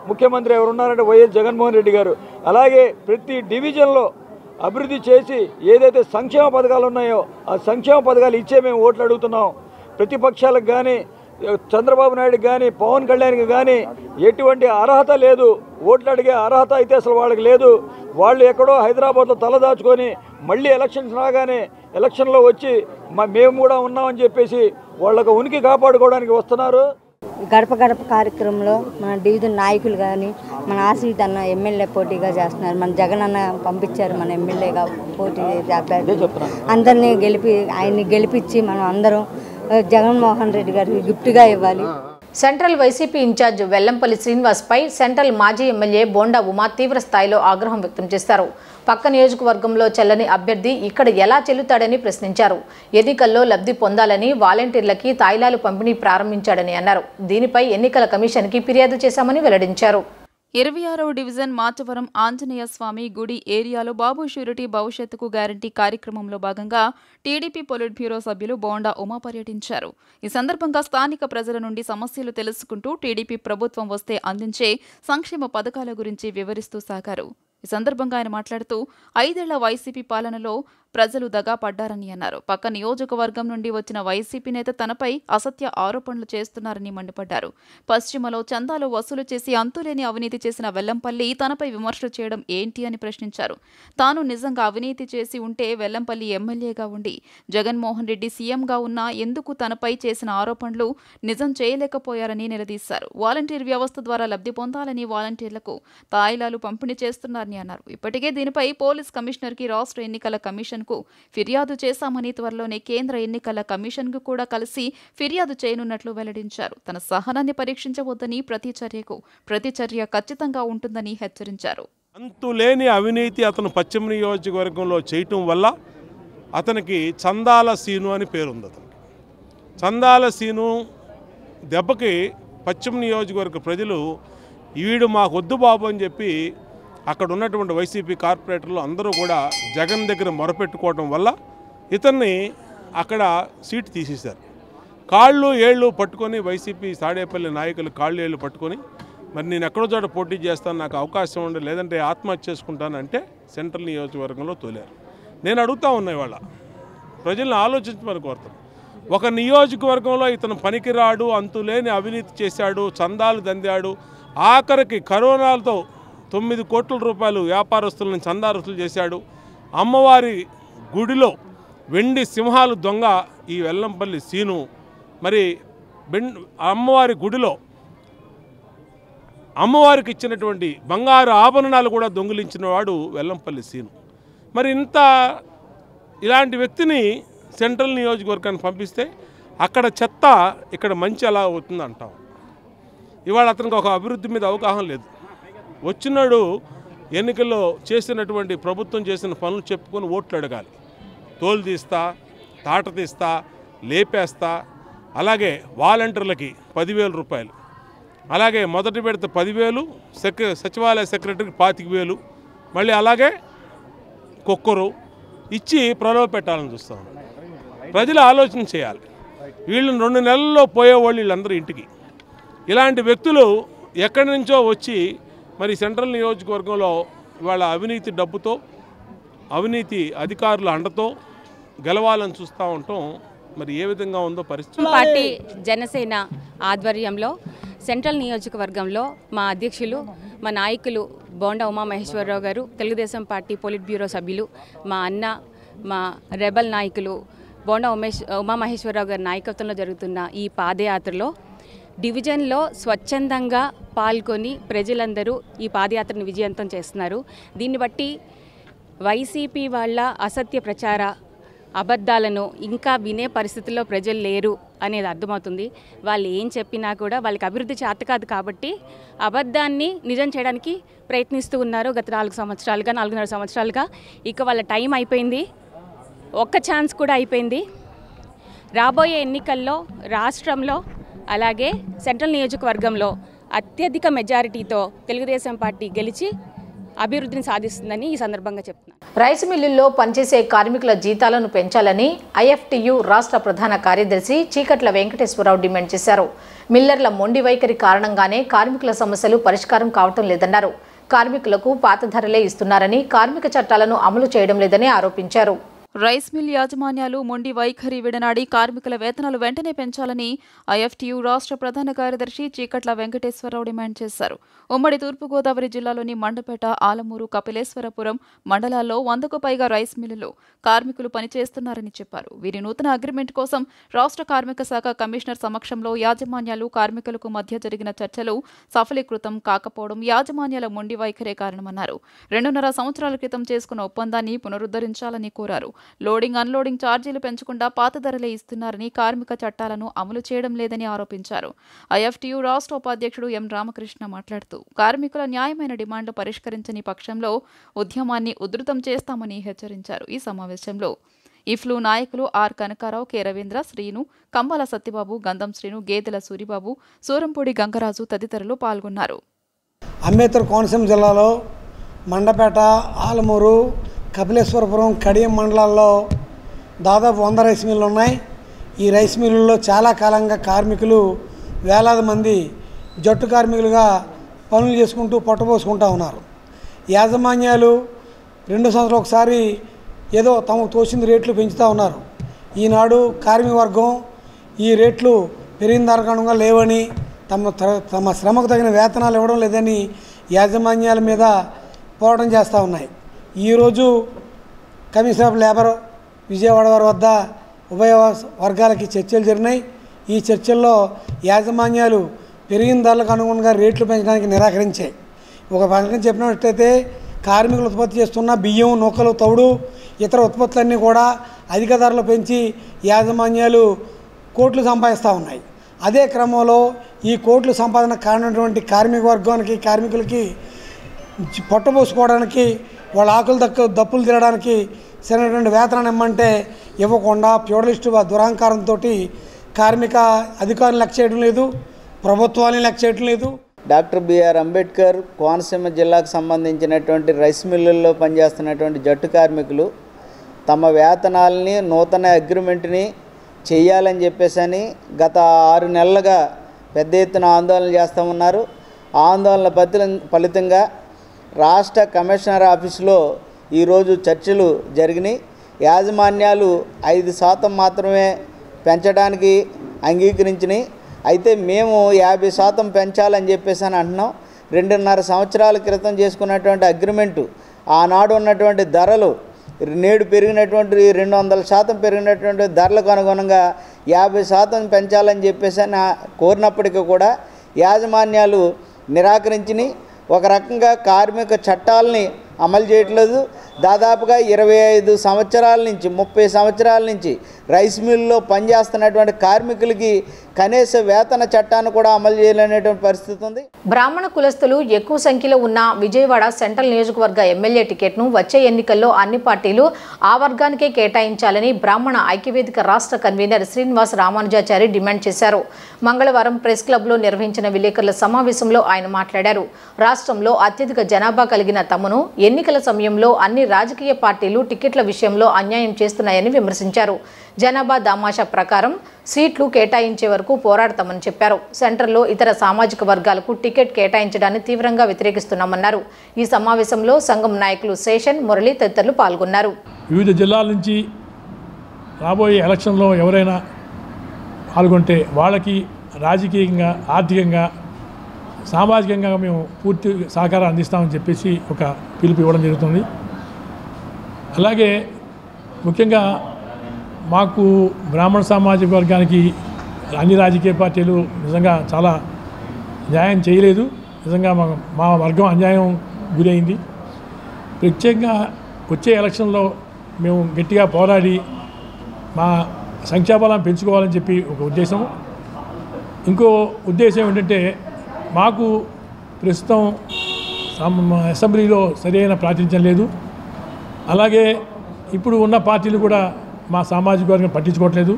ముఖ్యమంత్రి ఎవరు ఉన్నారంటే వైఎస్ జగన్మోహన్ రెడ్డి గారు. అలాగే ప్రతి డివిజన్లో అభివృద్ధి చేసి ఏదైతే సంక్షేమ పథకాలు ఉన్నాయో ఆ సంక్షేమ పథకాలు ఇచ్చే మేము ఓట్లు అడుగుతున్నాం. ప్రతిపక్షాలకు కానీ, చంద్రబాబు నాయుడుకి కానీ, పవన్ కళ్యాణ్కి కానీ ఎటువంటి అర్హత లేదు. ఓట్లు అడిగే అర్హత అయితే అసలు వాళ్ళకి లేదు. వాళ్ళు ఎక్కడో హైదరాబాద్లో తలదాచుకొని మళ్ళీ ఎలక్షన్స్ రాగానే ఎలక్షన్లో వచ్చి మేము కూడా ఉన్నామని చెప్పేసి వాళ్ళకు ఉనికి కాపాడుకోవడానికి వస్తున్నారు. గడప గడప కార్యక్రమంలో మన డివిజన్ నాయకులు కానీ, మన ఆసిఫ్ అన్న ఎమ్మెల్యే పోటీగా చేస్తున్నారు. మన జగన్ అన్న పంపించారు మన ఎమ్మెల్యేగా పోటీ చేసి అందరినీ ఆయన్ని గెలిపించి మనం అందరం జగన్మోహన్ రెడ్డి గారికి గిఫ్ట్గా ఇవ్వాలి. సెంట్రల్ వైసీపీ ఇన్ఛార్జ్ వెల్లంపల్లి శ్రీనివాస్పై సెంట్రల్ మాజీ ఎమ్మెల్యే బోండా ఉమా తీవ్ర స్థాయిలో ఆగ్రహం వ్యక్తం చేశారు. పక్క నియోజకవర్గంలో చెల్లని అభ్యర్థి ఇక్కడ ఎలా చెల్లుతాడని ప్రశ్నించారు. ఎన్నికల్లో లబ్ధి పొందాలని వాలంటీర్లకి తాయిలాలు పంపిణీ ప్రారంభించాడని అన్నారు. దీనిపై ఎన్నికల కమిషన్కి ఫిర్యాదు చేశామని వెల్లడించారు. 26వ డివిజన్ మాచవరం ఆంజనేయ స్వామి గుడి ఏరియాలో బాబు షూరిటీ భవిష్యత్తుకు గ్యారంటీ కార్యక్రమంలో భాగంగా టీడీపీ పొలిట్ బ్యూరో సభ్యులు బోండా ఉమా పర్యటించారు. ఈ సందర్భంగా స్థానిక ప్రజల నుండి సమస్యలు తెలుసుకుంటూ టీడీపీ ప్రభుత్వం వస్తే అందించే సంక్షేమ పథకాల గురించి వివరిస్తూ సాగారు. ఈ సందర్భంగా ఆయన మాట్లాడుతూ 5 ఏళ్ల వైసీపీ పాలనలో ప్రజలు దగా పడ్డారని అన్నారు. పక్క నియోజకవర్గం నుండి వచ్చిన వైసీపీ నేత తనపై అసత్య ఆరోపణలు చేస్తున్నారని మండిపడ్డారు. పశ్చిమలో చందాలు వసూలు చేసి అంతులేని అవినీతి చేసిన వెల్లంపల్లి తనపై విమర్శలు చేయడం ఏంటి అని ప్రశ్నించారు. తాను నిజంగా అవినీతి చేసి ఉంటే వెల్లంపల్లి ఎమ్మెల్యేగా ఉండి జగన్మోహన్ రెడ్డి సీఎంగా ఉన్నా ఎందుకు తనపై చేసిన ఆరోపణలు నిజం చేయలేకపోయారని నిలదీశారు. వాలంటీర్ వ్యవస్థ ద్వారా లబ్ధి పొందాలని వాలంటీర్లకు తాయిలాలు పంపిణీ చేస్తున్నారని అన్నారు. ఇప్పటికే దీనిపై పోలీస్ కమిషనర్కి రాష్ట్ర ఎన్నికల కమిషన్ ఫిర్యాదు చేశామని త్వరలోనే కేంద్ర ఎన్నికల కమిషన్ కు కూడా కలిసి ఫిర్యాదు చేయనున్నట్లు వెల్లడించారు. తన సహనాన్ని పరీక్షించవద్దని ప్రతి చర్య ఖచ్చితంగా ఉంటుందని హెచ్చరించారు. అంతులేని అవినీతి అతను పశ్చిమ నియోజకవర్గంలో చేయటం వల్ల అతనికి చందాల సీను అని పేరుంది. అతనికి చందాల సీను దెబ్బకి పశ్చిమ నియోజకవర్గ ప్రజలు వీడు మాకు వద్దు బాబు అని చెప్పి అక్కడ ఉన్నటువంటి వైసీపీ కార్పొరేటర్లు అందరూ కూడా జగన్ దగ్గర మొరపెట్టుకోవడం వల్ల ఇతన్ని అక్కడ సీటు తీసేశారు. కాళ్ళు ఏళ్ళు పట్టుకొని వైసీపీ తాడేపల్లి నాయకులు కాళ్ళు ఏళ్ళు పట్టుకొని మరి నేను ఎక్కడో చోట పోటీ చేస్తాను, నాకు అవకాశం ఉండే, లేదంటే ఆత్మహత్య చేసుకుంటానంటే సెంట్రల్ నియోజకవర్గంలో తోలారు. నేను అడుగుతా ఉన్నా ఇవాళ ప్రజల్ని ఆలోచించమని కోరుతాను. ఒక నియోజకవర్గంలో ఇతను పనికిరాడు, అంతులేని అవినీతి చేశాడు, చందాలు దందాడు, ఆఖరికి కరోనాలతో 9 కోట్ల రూపాయలు వ్యాపారస్తులను చందా వసూలు చేశాడు. అమ్మవారి గుడిలో వెండి సింహాలు దొంగ ఈ వెల్లంపల్లి సీను. మరి అమ్మవారి గుడిలో అమ్మవారికి ఇచ్చినటువంటి బంగారు ఆభరణాలు కూడా దొంగిలించిన వాడు వెల్లంపల్లి సీను. మరి ఇలాంటి వ్యక్తిని సెంట్రల్ నియోజకవర్గాన్ని పంపిస్తే అక్కడ చెత్త, ఇక్కడ మంచి ఎలా అవుతుంది అంటాం. ఇవాళ అతనికి ఒక అభివృద్ధి మీద అవగాహన లేదు. వచ్చినాడు ఎన్నికల్లో చేసినటువంటి ప్రభుత్వం చేసిన పనులు చెప్పుకొని ఓట్లు అడగాలి. తోలు తీస్తా, తాట తీస్తా, లేపేస్తా, అలాగే వాలంటీర్లకి 10,000 రూపాయలు, అలాగే మొదటి విడత 10,000, సచివాలయ సెక్రటరీకి 25,000, మళ్ళీ అలాగే కుక్కరు ఇచ్చి ప్రలోభ పెట్టాలని చూస్తాం. ప్రజలు ఆలోచన చేయాలి. వీళ్ళని 2 నెలల్లో పోయేవాళ్ళు వీళ్ళందరూ ఇంటికి. ఇలాంటి వ్యక్తులు ఎక్కడి నుంచో వచ్చి మరి సెంట్రల్ నియోజకవర్గంలో ఇవాళ అవినీతి డబ్బుతో, అవినీతి అధికారుల అండతో గెలవాలని చూస్తూ ఉంటాం. మరి ఏ విధంగా ఉందో పరిస్థితి. పార్టీ జనసేన ఆధ్వర్యంలో సెంట్రల్ నియోజకవర్గంలో మా అధ్యక్షులు, మా నాయకులు బోండా ఉమామహేశ్వరరావు గారు, తెలుగుదేశం పార్టీ పొలిట్ బ్యూరో సభ్యులు, మా అన్న, మా రెబల్ నాయకులు బోండా ఉమామహేశ్వరరావు గారి నాయకత్వంలో జరుగుతున్న ఈ పాదయాత్రలో డివిజన్లో స్వచ్ఛందంగా పాల్గొని ప్రజలందరూ ఈ పాదయాత్రను విజయవంతం చేస్తున్నారు. దీన్ని బట్టి వైసీపీ వాళ్ళ అసత్య ప్రచార అబద్ధాలను ఇంకా వినే పరిస్థితుల్లో ప్రజలు లేరు అనేది అర్థమవుతుంది. వాళ్ళు ఏం చెప్పినా కూడా వాళ్ళకి అభివృద్ధి చేత కాదు కాబట్టి అబద్ధాన్ని నిజం చేయడానికి ప్రయత్నిస్తూ ఉన్నారు. గత 4.5 సంవత్సరాలుగా ఇక వాళ్ళ టైం అయిపోయింది. ఒక్క ఛాన్స్ కూడా అయిపోయింది. రాబోయే ఎన్నికల్లో రాష్ట్రంలో అలాగే సెంట్రల్ నియోజకవర్గంలో అత్యధిక మెజారిటీతో తెలుగుదేశం పార్టీ గెలిచి అభివృద్ధిని సాధిస్తుందని ఈ సందర్భంగా చెప్తున్నాను. రైస్ మిల్లుల్లో పనిచేసే కార్మికుల జీతాలను పెంచాలని ఐఎఫ్టియు రాష్ట్ర ప్రధాన కార్యదర్శి చీకట్ల వెంకటేశ్వరరావు డిమాండ్ చేశారు. మిల్లర్ల మొండి వైఖరి కారణంగానే కార్మికుల సమస్యలు పరిష్కారం కావటం లేదన్నారు. కార్మికులకు పాత ధరలే ఇస్తున్నారని, కార్మిక చట్టాలను అమలు చేయడం లేదని ఆరోపించారు. రైస్ మిల్ యాజమాన్యాలు మొండి వైఖరి విడనాడి కార్మికుల వేతనాలు వెంటనే పెంచాలని ఐఎఫ్టియు రాష్ట్ర ప్రధాన కార్యదర్శి చీకట్ల వెంకటేశ్వరరావు డిమాండ్ చేశారు. ఉమ్మడి తూర్పుగోదావరి జిల్లాలోని మండపేట, ఆలమూరు, కపిలేశ్వరపురం మండలాల్లో 100కు పైగా రైస్ మిల్లులో కార్మికులు పనిచేస్తున్నారని చెప్పారు. వీరి నూతన అగ్రిమెంట్ కోసం రాష్ట్ర కార్మిక శాఖ కమిషనర్ సమక్షంలో యాజమాన్యాలు, కార్మికులకు మధ్య జరిగిన చర్చలు సఫలీకృతం కాకపోవడం యాజమాన్యాల మొండి వైఖరే కారణమన్నారు. 2.5 సంవత్సరాల క్రితం చేసుకున్న ఒప్పందాన్ని పునరుద్ధరించాలని కోరారు. లోడింగ్, అన్లోడింగ్ ఛార్జీలు పెంచకుండా పాత ధరలే ఇస్తున్నారని, కార్మిక చట్టాలను అమలు చేయడం లేదని ఆరోపించారు. ఐఎఫ్టియు రాష్ట్ర ఉపాధ్యక్షుడు ఎం రామకృష్ణ మాట్లాడుతూ కార్మికుల న్యాయమైన డిమాండ్లు పరిష్కరించని పక్షంలో ఉద్యమాన్ని ఉధృతం చేస్తామని హెచ్చరించారు. ఈ సమావేశంలో ఇఫ్లు నాయకులు ఆర్ కనకారావు, కె రవీంద్ర, శ్రీను, కంబాల సత్యబాబు, గంధం శ్రీను, గేదెల సూరిబాబు, సూరంపూడి గంగరాజు తదితరులు పాల్గొన్నారు. అంబేద్కర్ కోనసీమ జిల్లాలో మండపేట, ఆలమూరు, కపిలేశ్వరపురం, కడియం మండలాల్లో దాదాపు 100 రైస్ మిల్లు ఉన్నాయి. ఈ రైస్ మిల్లుల్లో చాలా కాలంగా కార్మికులు వేలాది మంది జట్టు కార్మికులుగా పనులు చేసుకుంటూ పొట్టపోసుకుంటూ ఉన్నారు. యాజమాన్యాలు 2 సంవత్సరాలు ఒకసారి ఏదో తమకు తోచింది రేట్లు పెంచుతూ ఉన్నారు. ఈనాడు కార్మిక వర్గం ఈ రేట్లు పెరిగిన దానికనుగా లేవని, తమ శ్రమకు తగిన వేతనాలు ఇవ్వడం లేదని యాజమాన్యాల మీద పోరాటం చేస్తూ ఉన్నాయి. ఈరోజు కమిషనర్ ఆఫ్ లేబర్ విజయవాడ వారి వద్ద ఉభయ వర్గాలకి చర్చలు జరిగినాయి. ఈ చర్చల్లో యాజమాన్యాలు పెరిగిన ధరలకు అనుగుణంగా రేట్లు పెంచడానికి నిరాకరించాయి. ఒక పథకం చెప్పినట్టయితే కార్మికులు ఉత్పత్తి చేస్తున్న బియ్యం, నూకలు, తవుడు, ఇతర ఉత్పత్తులన్నీ కూడా అధిక ధరలు పెంచి యాజమాన్యాలు కోట్లు సంపాదిస్తూ ఉన్నాయి. అదే క్రమంలో ఈ కోట్లు సంపాదన కారణమైనటువంటి కార్మిక వర్గానికి, కార్మికులకి పొట్టబోసుకోవడానికి, వాళ్ళ ఆకులు దప్పులు తినడానికి సరైనటువంటి వేతనాన్ని ఇమ్మంటే ఇవ్వకుండా ఫ్యూడలిస్టు దురహంకారంతో కార్మిక అధికారులు లెక్క చేయడం లేదు, ప్రభుత్వాన్ని లెక్క చేయడం లేదు. డాక్టర్ బిఆర్ అంబేద్కర్ కోనసీమ జిల్లాకు సంబంధించినటువంటి రైస్ మిల్లుల్లో పనిచేస్తున్నటువంటి జట్టు కార్మికులు తమ వేతనాలని, నూతన అగ్రిమెంట్ని చేయాలని చెప్పేసి గత 6 నెలలుగా పెద్ద ఎత్తున ఆందోళన చేస్తూ ఉన్నారు. ఆందోళన ఫలితంగా రాష్ట్ర కమిషనర్ ఆఫీసులో ఈరోజు చర్చలు జరిగినాయి. యాజమాన్యాలు 5% మాత్రమే పెంచడానికి అంగీకరించినాయి. అయితే మేము 50% పెంచాలని చెప్పేసి అని అంటున్నాం. 2.5 సంవత్సరాల క్రితం చేసుకున్నటువంటి అగ్రిమెంటు ఆనాడు ఉన్నటువంటి ధరలు నేడు పెరిగినటువంటి 200% పెరిగినటువంటి ధరలకు అనుగుణంగా 50% పెంచాలని చెప్పేసి అని కోరినప్పటికీ కూడా యాజమాన్యాలు నిరాకరించినాయి. ఒక రకంగా కార్మిక చట్టాలని అమలు చేయట్లేదు. దాదాపుగా 25 సంవత్సరాల నుంచి 30 సంవత్సరాల నుంచి రైస్ మిల్లులో పనిచేస్తున్నటువంటి కార్మికులకి కనీస వేతన చట్టాన్ని కూడా అమలు చేయలేనటువంటి పరిస్థితి ఉంది. బ్రాహ్మణ కులస్తులు ఎక్కువ సంఖ్యలో ఉన్న విజయవాడ సెంట్రల్ నియోజకవర్గ ఎమ్మెల్యే టికెట్ను వచ్చే ఎన్నికల్లో అన్ని పార్టీలు ఆ వర్గానికే కేటాయించాలని బ్రాహ్మణ ఐక్యవేదిక రాష్ట్ర కన్వీనర్ శ్రీనివాస్ రామానుజాచారి డిమాండ్ చేశారు. మంగళవారం ప్రెస్ క్లబ్లో నిర్వహించిన విలేకరుల సమావేశంలో ఆయన మాట్లాడారు. రాష్ట్రంలో అత్యధిక జనాభా కలిగిన తమను ఎన్నికల సమయంలో అన్ని రాజకీయ పార్టీలు టికెట్ల విషయంలో అన్యాయం చేస్తున్నాయని విమర్శించారు. జనాభా దామాషా ప్రకారం సీట్లు కేటాయించే వరకు పోరాడతామని చెప్పారు. సెంట్రల్లో ఇతర సామాజిక వర్గాలకు టికెట్ కేటాయించడాన్ని తీవ్రంగా వ్యతిరేకిస్తున్నామన్నారు. ఈ సమావేశంలో సంఘం నాయకులు శేషన్, మురళి తదితరులు పాల్గొన్నారు. వివిధ జిల్లాల నుంచి రాబోయే ఎలక్షన్లో ఎవరైనా పాల్గొంటే వాళ్ళకి రాజకీయంగా, ఆర్థికంగా, సామాజికంగా మేము పూర్తి సహకారం అందిస్తామని చెప్పేసి ఒక పిలుపు ఇవ్వడం జరుగుతుంది. అలాగే ముఖ్యంగా మాకు బ్రాహ్మణ సామాజిక వర్గానికి అన్ని రాజకీయ పార్టీలు నిజంగా చాలా న్యాయం చేయలేదు. నిజంగా మా వర్గం అన్యాయం గురైంది. ప్రత్యేకంగా వచ్చే ఎలక్షన్లో మేము గట్టిగా పోరాడి మా సంఖ్యాబలం పెంచుకోవాలని చెప్పి ఒక ఉద్దేశం. ఇంకో ఉద్దేశం ఏంటంటే మాకు ప్రస్తుతం అసెంబ్లీలో సరైన ప్రాతినిధ్యం లేదు. అలాగే ఇప్పుడు ఉన్న పార్టీలు కూడా మా సామాజిక వర్గం పట్టించుకోవట్లేదు.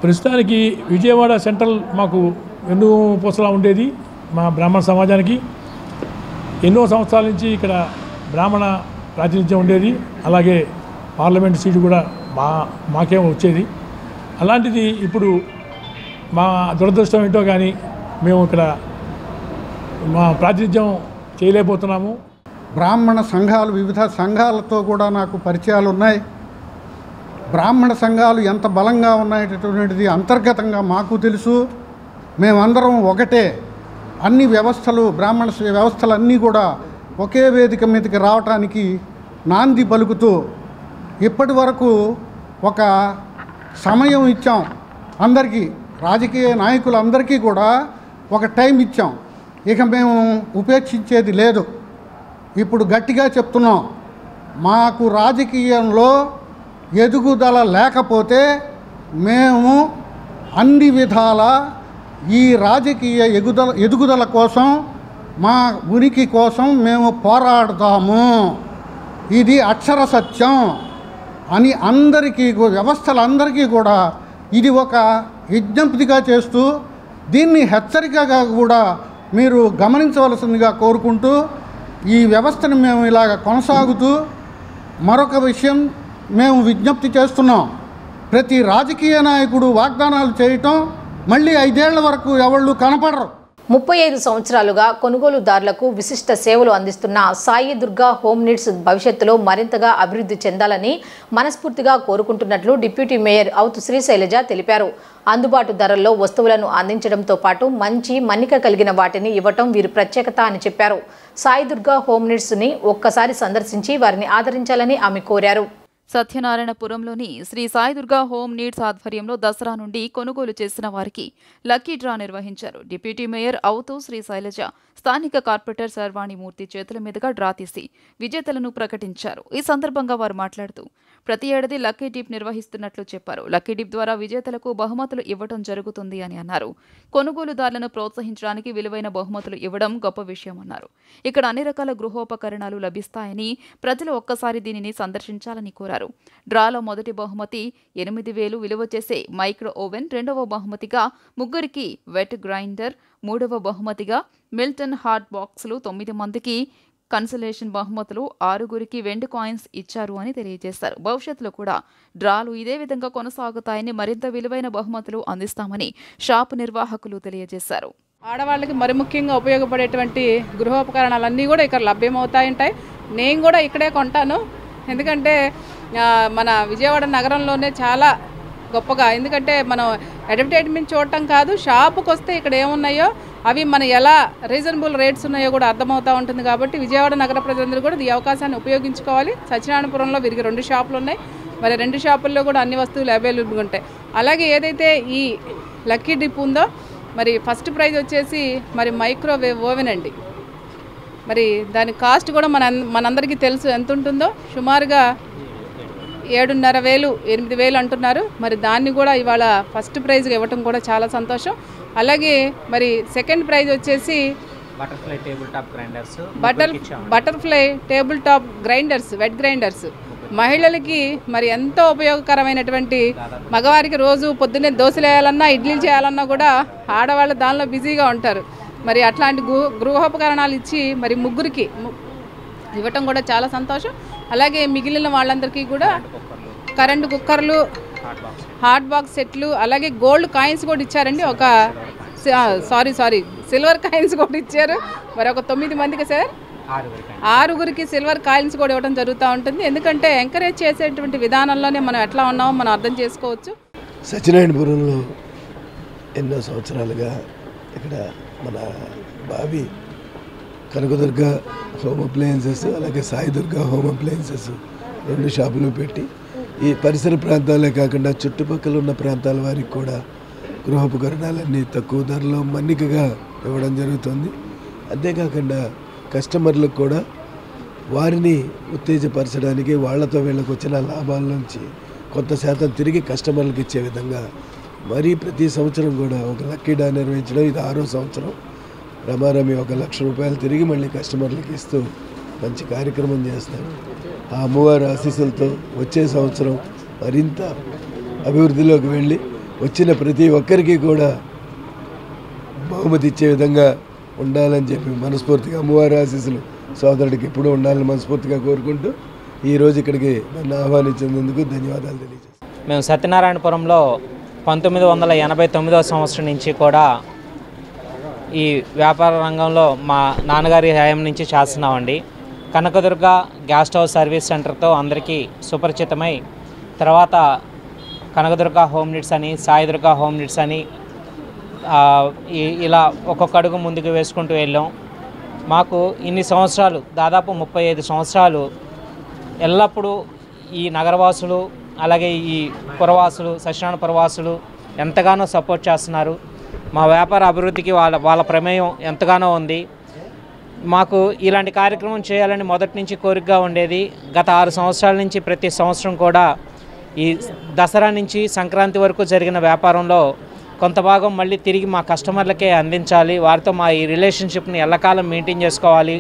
ప్రస్తుతానికి విజయవాడ సెంట్రల్ మాకు వెన్నుపూసలా ఉండేది మా బ్రాహ్మణ సమాజానికి. ఎన్నో సంవత్సరాల నుంచి ఇక్కడ బ్రాహ్మణ ప్రాతినిధ్యం ఉండేది. అలాగే పార్లమెంట్ సీటు కూడా మాకేమో వచ్చేది. అలాంటిది ఇప్పుడు మా దురదృష్టం ఏంటో కానీ మేము ఇక్కడ మా ప్రాతినిధ్యం చేయలేకపోతున్నాము. బ్రాహ్మణ సంఘాలు, వివిధ సంఘాలతో కూడా నాకు పరిచయాలు ఉన్నాయి. బ్రాహ్మణ సంఘాలు ఎంత బలంగా ఉన్నాయనేటువంటిది అంతర్గతంగా మాకు తెలుసు. మేమందరం ఒకటే. అన్ని వ్యవస్థలు, బ్రాహ్మణ వ్యవస్థలన్నీ కూడా ఒకే వేదిక మీదకి రావటానికి నాంది పలుకుతూ ఇప్పటి వరకు ఒక సమయం ఇచ్చాం. అందరికీ, రాజకీయ నాయకులందరికీ కూడా ఒక టైం ఇచ్చాం. ఇక మేము ఉపేక్షించేది లేదు. ఇప్పుడు గట్టిగా చెప్తున్నాం, మాకు రాజకీయంలో ఎదుగుదల లేకపోతే మేము అన్ని విధాల ఈ రాజకీయ ఎదుగుదల కోసం, మా ఉనికి కోసం మేము పోరాడతాము. ఇది అక్షర సత్యం అని అందరికీ, వ్యవస్థలందరికీ కూడా ఇది ఒక విజ్ఞప్తిగా చేస్తూ దీన్ని హెచ్చరికగా కూడా మీరు గమనించవలసిందిగా కోరుకుంటూ ఈ వ్యవస్థను మేము ఇలాగ కొనసాగుతూ మరొక విషయం మేము విజ్ఞప్తి చేస్తున్నాం. ప్రతి రాజకీయ నాయకుడు వాగ్దానాలు చేయటం, మళ్ళీ 5 ఏళ్ల వరకు ఎవళ్ళు కనపడరు. 35 సంవత్సరాలుగా కొనుగోలుదారులకు విశిష్ట సేవలు అందిస్తున్న సాయి దుర్గా హోమ్ నీడ్స్ భవిష్యత్తులో మరింతగా అభివృద్ధి చెందాలని మనస్ఫూర్తిగా కోరుకుంటున్నట్లు డిప్యూటీ మేయర్ అవుతు శ్రీశైలజ తెలిపారు. అందుబాటు ధరల్లో వస్తువులను అందించడంతో పాటు మంచి మన్నిక కలిగిన వాటిని ఇవ్వటం వీరి ప్రత్యేకత అని చెప్పారు. సాయి దుర్గా హోమ్ నీడ్స్ని ఒక్కసారి సందర్శించి వారిని ఆదరించాలని ఆమె కోరారు. సత్యనారాయణపురంలోని శ్రీ సాయి దుర్గా హోమ్ నీడ్స్ ఆధ్వర్యంలో దసరా నుండి కొనుగోలు చేసిన వారికి లక్కీ డ్రా నిర్వహించారు. డిప్యూటీ మేయర్ అవుతూ శ్రీ శైలజ స్థానిక కార్పొరేటర్ సర్వాణిమూర్తి చేతుల మీదుగా డ్రా తీసి విజేతలను ప్రకటించారు. ఈ సందర్భంగా వారు మాట్లాడుతూ ప్రతి ఏడాది లక్కీ డిప్ నిర్వహిస్తున్నట్లు చెప్పారు. లక్కీ డిప్ ద్వారా విజేతలకు బహుమతులు ఇవ్వడం జరుగుతుంది అని అన్నారు. కొనుగోలుదారులను ప్రోత్సహించడానికి విలువైన బహుమతులు ఇవ్వడం గొప్ప విషయమన్నారు. ఇక్కడ అన్ని రకాల గృహోపకరణాలు లభిస్తాయని ప్రజలు ఒక్కసారి దీనిని సందర్శించాలని కోరారు. డ్రాలో మొదటి బహుమతి 8,000 విలువ చేసే మైక్రో ఓవెన్, రెండవ బహుమతిగా ముగ్గురికి వెట్ గ్రైండర్, మూడవ బహుమతిగా మిల్టన్ హాట్ బాక్సులు, 9 మందికి కన్సలేషన్ బహుమతులు, 6గురికి వెండి కాయిన్స్ ఇచ్చారు అని తెలియజేశారు. భవిష్యత్తులో కూడా డ్రాలు ఇదే విధంగా కొనసాగుతాయని, మరింత విలువైన బహుమతులు అందిస్తామని షాపు నిర్వాహకులు తెలియజేశారు. ఆడవాళ్ళకి మరి ముఖ్యంగా ఉపయోగపడేటువంటి గృహోపకరణాలన్నీ కూడా ఇక్కడ లభ్యమవుతాయంటాయి. నేను కూడా ఇక్కడే కొంటాను. ఎందుకంటే మన విజయవాడ నగరంలోనే చాలా గొప్పగా. ఎందుకంటే మనం అడ్వర్టైజ్మెంట్ చూడటం కాదు, షాపుకి వస్తే ఇక్కడ ఏమున్నాయో అవి మన ఎలా రీజనబుల్ రేట్స్ ఉన్నాయో కూడా అర్థమవుతూ ఉంటుంది. కాబట్టి విజయవాడ నగర ప్రజలందరూ కూడా ఈ అవకాశాన్ని ఉపయోగించుకోవాలి. సత్యనారాయణపురంలో వీరికి 2 షాపులు ఉన్నాయి. మరి 2 షాపుల్లో కూడా అన్ని వస్తువులు అవైలబుల్గా ఉంటాయి. అలాగే ఏదైతే ఈ లక్కీ డిప్ ఉందో మరి ఫస్ట్ ప్రైజ్ వచ్చేసి మరి మైక్రోవేవ్ ఓవెన్ అండి. మరి దాని కాస్ట్ కూడా మనందరికీ తెలుసు ఎంత ఉంటుందో. సుమారుగా 7,500 8,000 అంటున్నారు. మరి దాన్ని కూడా ఇవాళ ఫస్ట్ ప్రైజ్గా ఇవ్వటం కూడా చాలా సంతోషం. అలాగే మరి సెకండ్ ప్రైజ్ వచ్చేసి butterfly table top grinders, butterfly table top grinders, wet grinders మహిళలకి మరి ఎంతో ఉపయోగకరమైనటువంటి, మగవారికి రోజు పొద్దున్నే దోశలు వేయాలన్నా ఇడ్లీలు చేయాలన్నా కూడా ఆడవాళ్ళు దానిలో బిజీగా ఉంటారు. మరి అట్లాంటి గృహోపకరణాలు ఇచ్చి మరి ముగ్గురికి ఇవ్వటం కూడా చాలా సంతోషం. అలాగే మిగిలిన వాళ్ళందరికీ కూడా కరెంటు కుక్కర్లు, హాట్ బాక్స్ సెట్లు, అలాగే గోల్డ్ కాయిన్స్ కూడా ఇచ్చారండి. ఒక సిల్వర్ కాయిన్స్ కూడా ఇచ్చారు. మరి ఒక 9 మందికి సార్ 6గురికి సిల్వర్ కాయిన్స్ కూడా ఇవ్వడం జరుగుతూ ఉంటుంది. ఎందుకంటే ఎంకరేజ్ చేసేటువంటి విధానంలోనే మనం ఎట్లా ఉన్నామో మనం అర్థం చేసుకోవచ్చు. సత్యనారాయణపురంలో ఎన్నో సంవత్సరాలుగా ఇక్కడ మన బావి కనకదుర్గ హోమ్ అప్లయన్సెస్, అలాగే సాయిదుర్గ హోమ్ అప్లయన్సెస్ 2 షాపులు పెట్టి ఈ పరిసర ప్రాంతాలే కాకుండా చుట్టుపక్కల ఉన్న ప్రాంతాల వారికి కూడా గృహోపకరణాలన్నీ తక్కువ ధరలో మన్నికగా ఇవ్వడం జరుగుతుంది. అంతేకాకుండా కస్టమర్లకు కూడా వారిని ఉత్తేజపరచడానికి వాళ్ళతో వీళ్ళకి వచ్చిన లాభాల నుంచి కొంత శాతం తిరిగి కస్టమర్లకు ఇచ్చే విధంగా మరీ ప్రతి సంవత్సరం కూడా ఒక లక్కీ డా నిర్వహించడం. ఇది 6వ సంవత్సరం. రమారమి 1 లక్ష రూపాయలు తిరిగి మళ్ళీ కస్టమర్లకు ఇస్తూ మంచి కార్యక్రమం చేస్తారు. ఆ అమ్మవారి ఆశీస్సులతో వచ్చే సంవత్సరం మరింత అభివృద్ధిలోకి వెళ్ళి వచ్చిన ప్రతి ఒక్కరికి కూడా బహుమతి ఇచ్చే విధంగా ఉండాలని చెప్పి మనస్ఫూర్తిగా అమ్మవారి ఆశీస్సులు సోదరుడికి ఎప్పుడూ ఉండాలని మనస్ఫూర్తిగా కోరుకుంటూ ఈరోజు ఇక్కడికి నన్ను ఆహ్వానించినందుకు ధన్యవాదాలు తెలియజేస్తాను. మేము సత్యనారాయణపురంలో 1989వ సంవత్సరం నుంచి కూడా ఈ వ్యాపార రంగంలో మా నాన్నగారి హయాం నుంచి చేస్తున్నామండి. కనకదుర్గ గ్యాస్ స్టవ్ సర్వీస్ సెంటర్తో అందరికీ సుపరిచితమై తర్వాత కనకదుర్గ హోమ్ నీడ్స్ అని, సాయిదుర్గ హోమ్ నీడ్స్ అని ఇలా ఒక్కొక్క అడుగు ముందుకు వేసుకుంటూ వెళ్ళాం. మాకు ఇన్ని సంవత్సరాలు, దాదాపు 35 సంవత్సరాలు ఎల్లప్పుడూ ఈ నగరవాసులు, అలాగే ఈ పురవాసులు, సత్యనారాయణ పురవాసులు ఎంతగానో సపోర్ట్ చేస్తున్నారు. మా వ్యాపార అభివృద్ధికి వాళ్ళ ప్రమేయం ఎంతగానో ఉంది. మాకు ఇలాంటి కార్యక్రమం చేయాలని మొదటి నుంచి కోరికగా ఉండేది. గత 6 సంవత్సరాల నుంచి ప్రతి సంవత్సరం కూడా ఈ దసరా నుంచి సంక్రాంతి వరకు జరిగిన వ్యాపారంలో కొంత భాగం మళ్ళీ తిరిగి మా కస్టమర్లకే అందించాలి, వారితో మా ఈ రిలేషన్షిప్ని ఎల్లకాలం మెయింటైన్ చేసుకోవాలి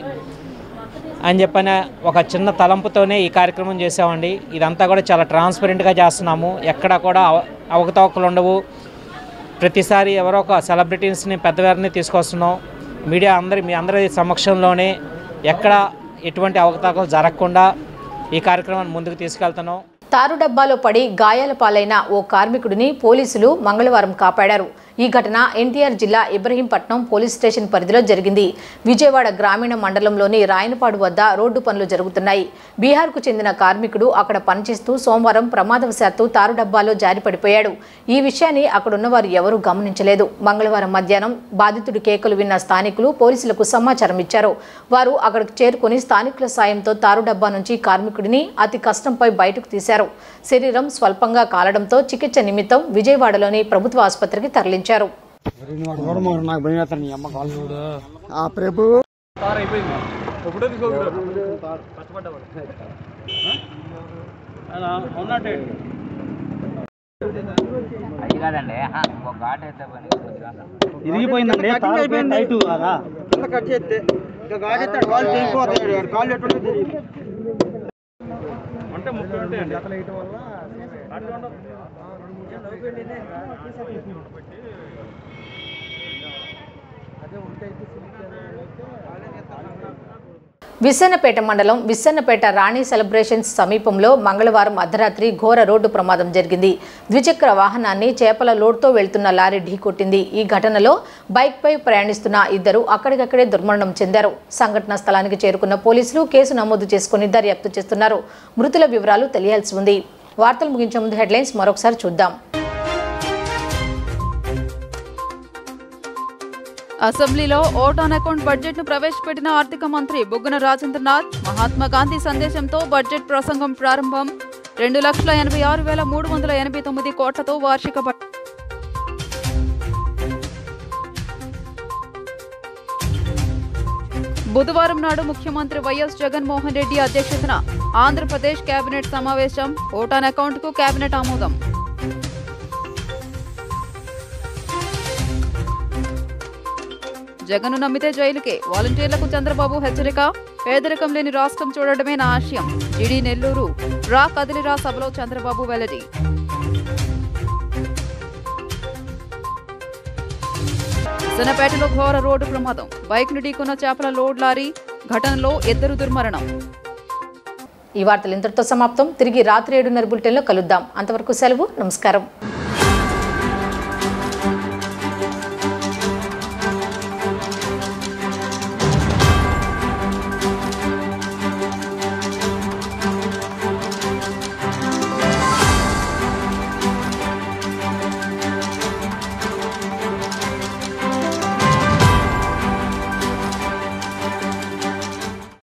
అని చెప్పిన ఒక చిన్న తలంపుతోనే ఈ కార్యక్రమం చేసామండి. ఇదంతా కూడా చాలా ట్రాన్స్పరెంట్గా చేస్తున్నాము. ఎక్కడ కూడా అవకతవకలు ఉండవు. ప్రతిసారి ఎవరో ఒక సెలబ్రిటీస్ని, పెద్దవారిని తీసుకొస్తున్నాం. మీడియా మీ అందరి సమక్షంలోనే ఎక్కడ ఎటువంటి అవకతవకలు జరగకుండా ఈ కార్యక్రమాన్ని ముందుకు తీసుకెళ్తున్నాం. తారు డబ్బాలో పడి గాయాల పాలైన ఓ కార్మికుడిని పోలీసులు మంగళవారం కాపాడారు. ఈ ఘటన ఎన్టీఆర్ జిల్లా ఇబ్రహీంపట్నం పోలీస్ స్టేషన్ పరిధిలో జరిగింది. విజయవాడ గ్రామీణ మండలంలోని రాయనపాడు వద్ద రోడ్డు పనులు జరుగుతున్నాయి. బీహార్కు చెందిన కార్మికుడు అక్కడ పనిచేస్తూ సోమవారం ప్రమాదవశాత్తు తారు డబ్బాలో జారి పడిపోయాడు. ఈ విషయాన్ని అక్కడున్నవారు ఎవరూ గమనించలేదు. మంగళవారం మధ్యాహ్నం బాధితుడి కేకలు విన్న స్థానికులు పోలీసులకు సమాచారం ఇచ్చారు. వారు అక్కడికి చేరుకుని స్థానికుల సాయంతో తారు డబ్బా నుంచి కార్మికుడిని అతి కష్టంపై బయటకు తీశారు. శరీరం స్వల్పంగా కాలడంతో చికిత్స నిమిత్తం విజయవాడలోని ప్రభుత్వ ఆసుపత్రికి తరలించారు. ఇరిగిపోయిందండి. అంటే ముఖ్యం ఉంటాయండి అతను వేయటం వల్ల విస్సన్నపేట మండలం విస్సన్నపేట రాణి సెలబ్రేషన్స్ సమీపంలో మంగళవారం అర్ధరాత్రి ఘోర రోడ్డు ప్రమాదం జరిగింది. ద్విచక్ర వాహనాన్ని చేపల లోడ్తో వెళ్తున్న లారీ ఢీకొట్టింది. ఈ ఘటనలో బైక్పై ప్రయాణిస్తున్న ఇద్దరు అక్కడికక్కడే దుర్మరణం చెందారు. సంఘటనా స్థలానికి చేరుకున్న పోలీసులు కేసు నమోదు చేసుకుని దర్యాప్తు చేస్తున్నారు. మృతుల వివరాలు తెలియాల్సి ఉంది. వార్తలు ముగించే ముందు హెడ్లైన్స్ మరొకసారి చూద్దాం. అసెంబ్లీలో ఓట్ ఆన్ అకౌంట్ బడ్జెట్ను ప్రవేశపెట్టిన ఆర్థిక మంత్రి బుగ్గన రాజేంద్రనాథ్ మహాత్మా గాంధీ సందేశంతో బడ్జెట్ ప్రసంగం ప్రారంభం 2,86,389 కోట్లతో వార్షిక బుధవారం నాడు ముఖ్యమంత్రి వైఎస్ జగన్మోహన్ రెడ్డి అధ్యక్షతన ఆంధ్రప్రదేశ్ కేబినెట్ సమావేశం ఓట్ ఆన్ అకౌంట్ కు కేబినెట్ ఆమోదం. జగన్ నమ్మితే జైలుకే వాలంటీర్లకు చంద్రబాబు హెచ్చరిక. పేదరికం లేని రాష్ట్రం చూడడమే నా ఆశయం. జిడి నెల్లూరు రా కదిలిరా సభలో చంద్రబాబు వెల్లడి. సనపేటలో ఘోర రోడ్డు ప్రమాదం. బైక్ను ఢీకొన్న చేపల లోడ్ లారీ ఘటనలో 2 దుర్మరణం. ఈ వార్తలు ఇంతటితో సమాప్తం. తిరిగి రాత్రి 7:30 బులెటిన్లో కలుద్దాం. అంతవరకు సెలవు. నమస్కారం.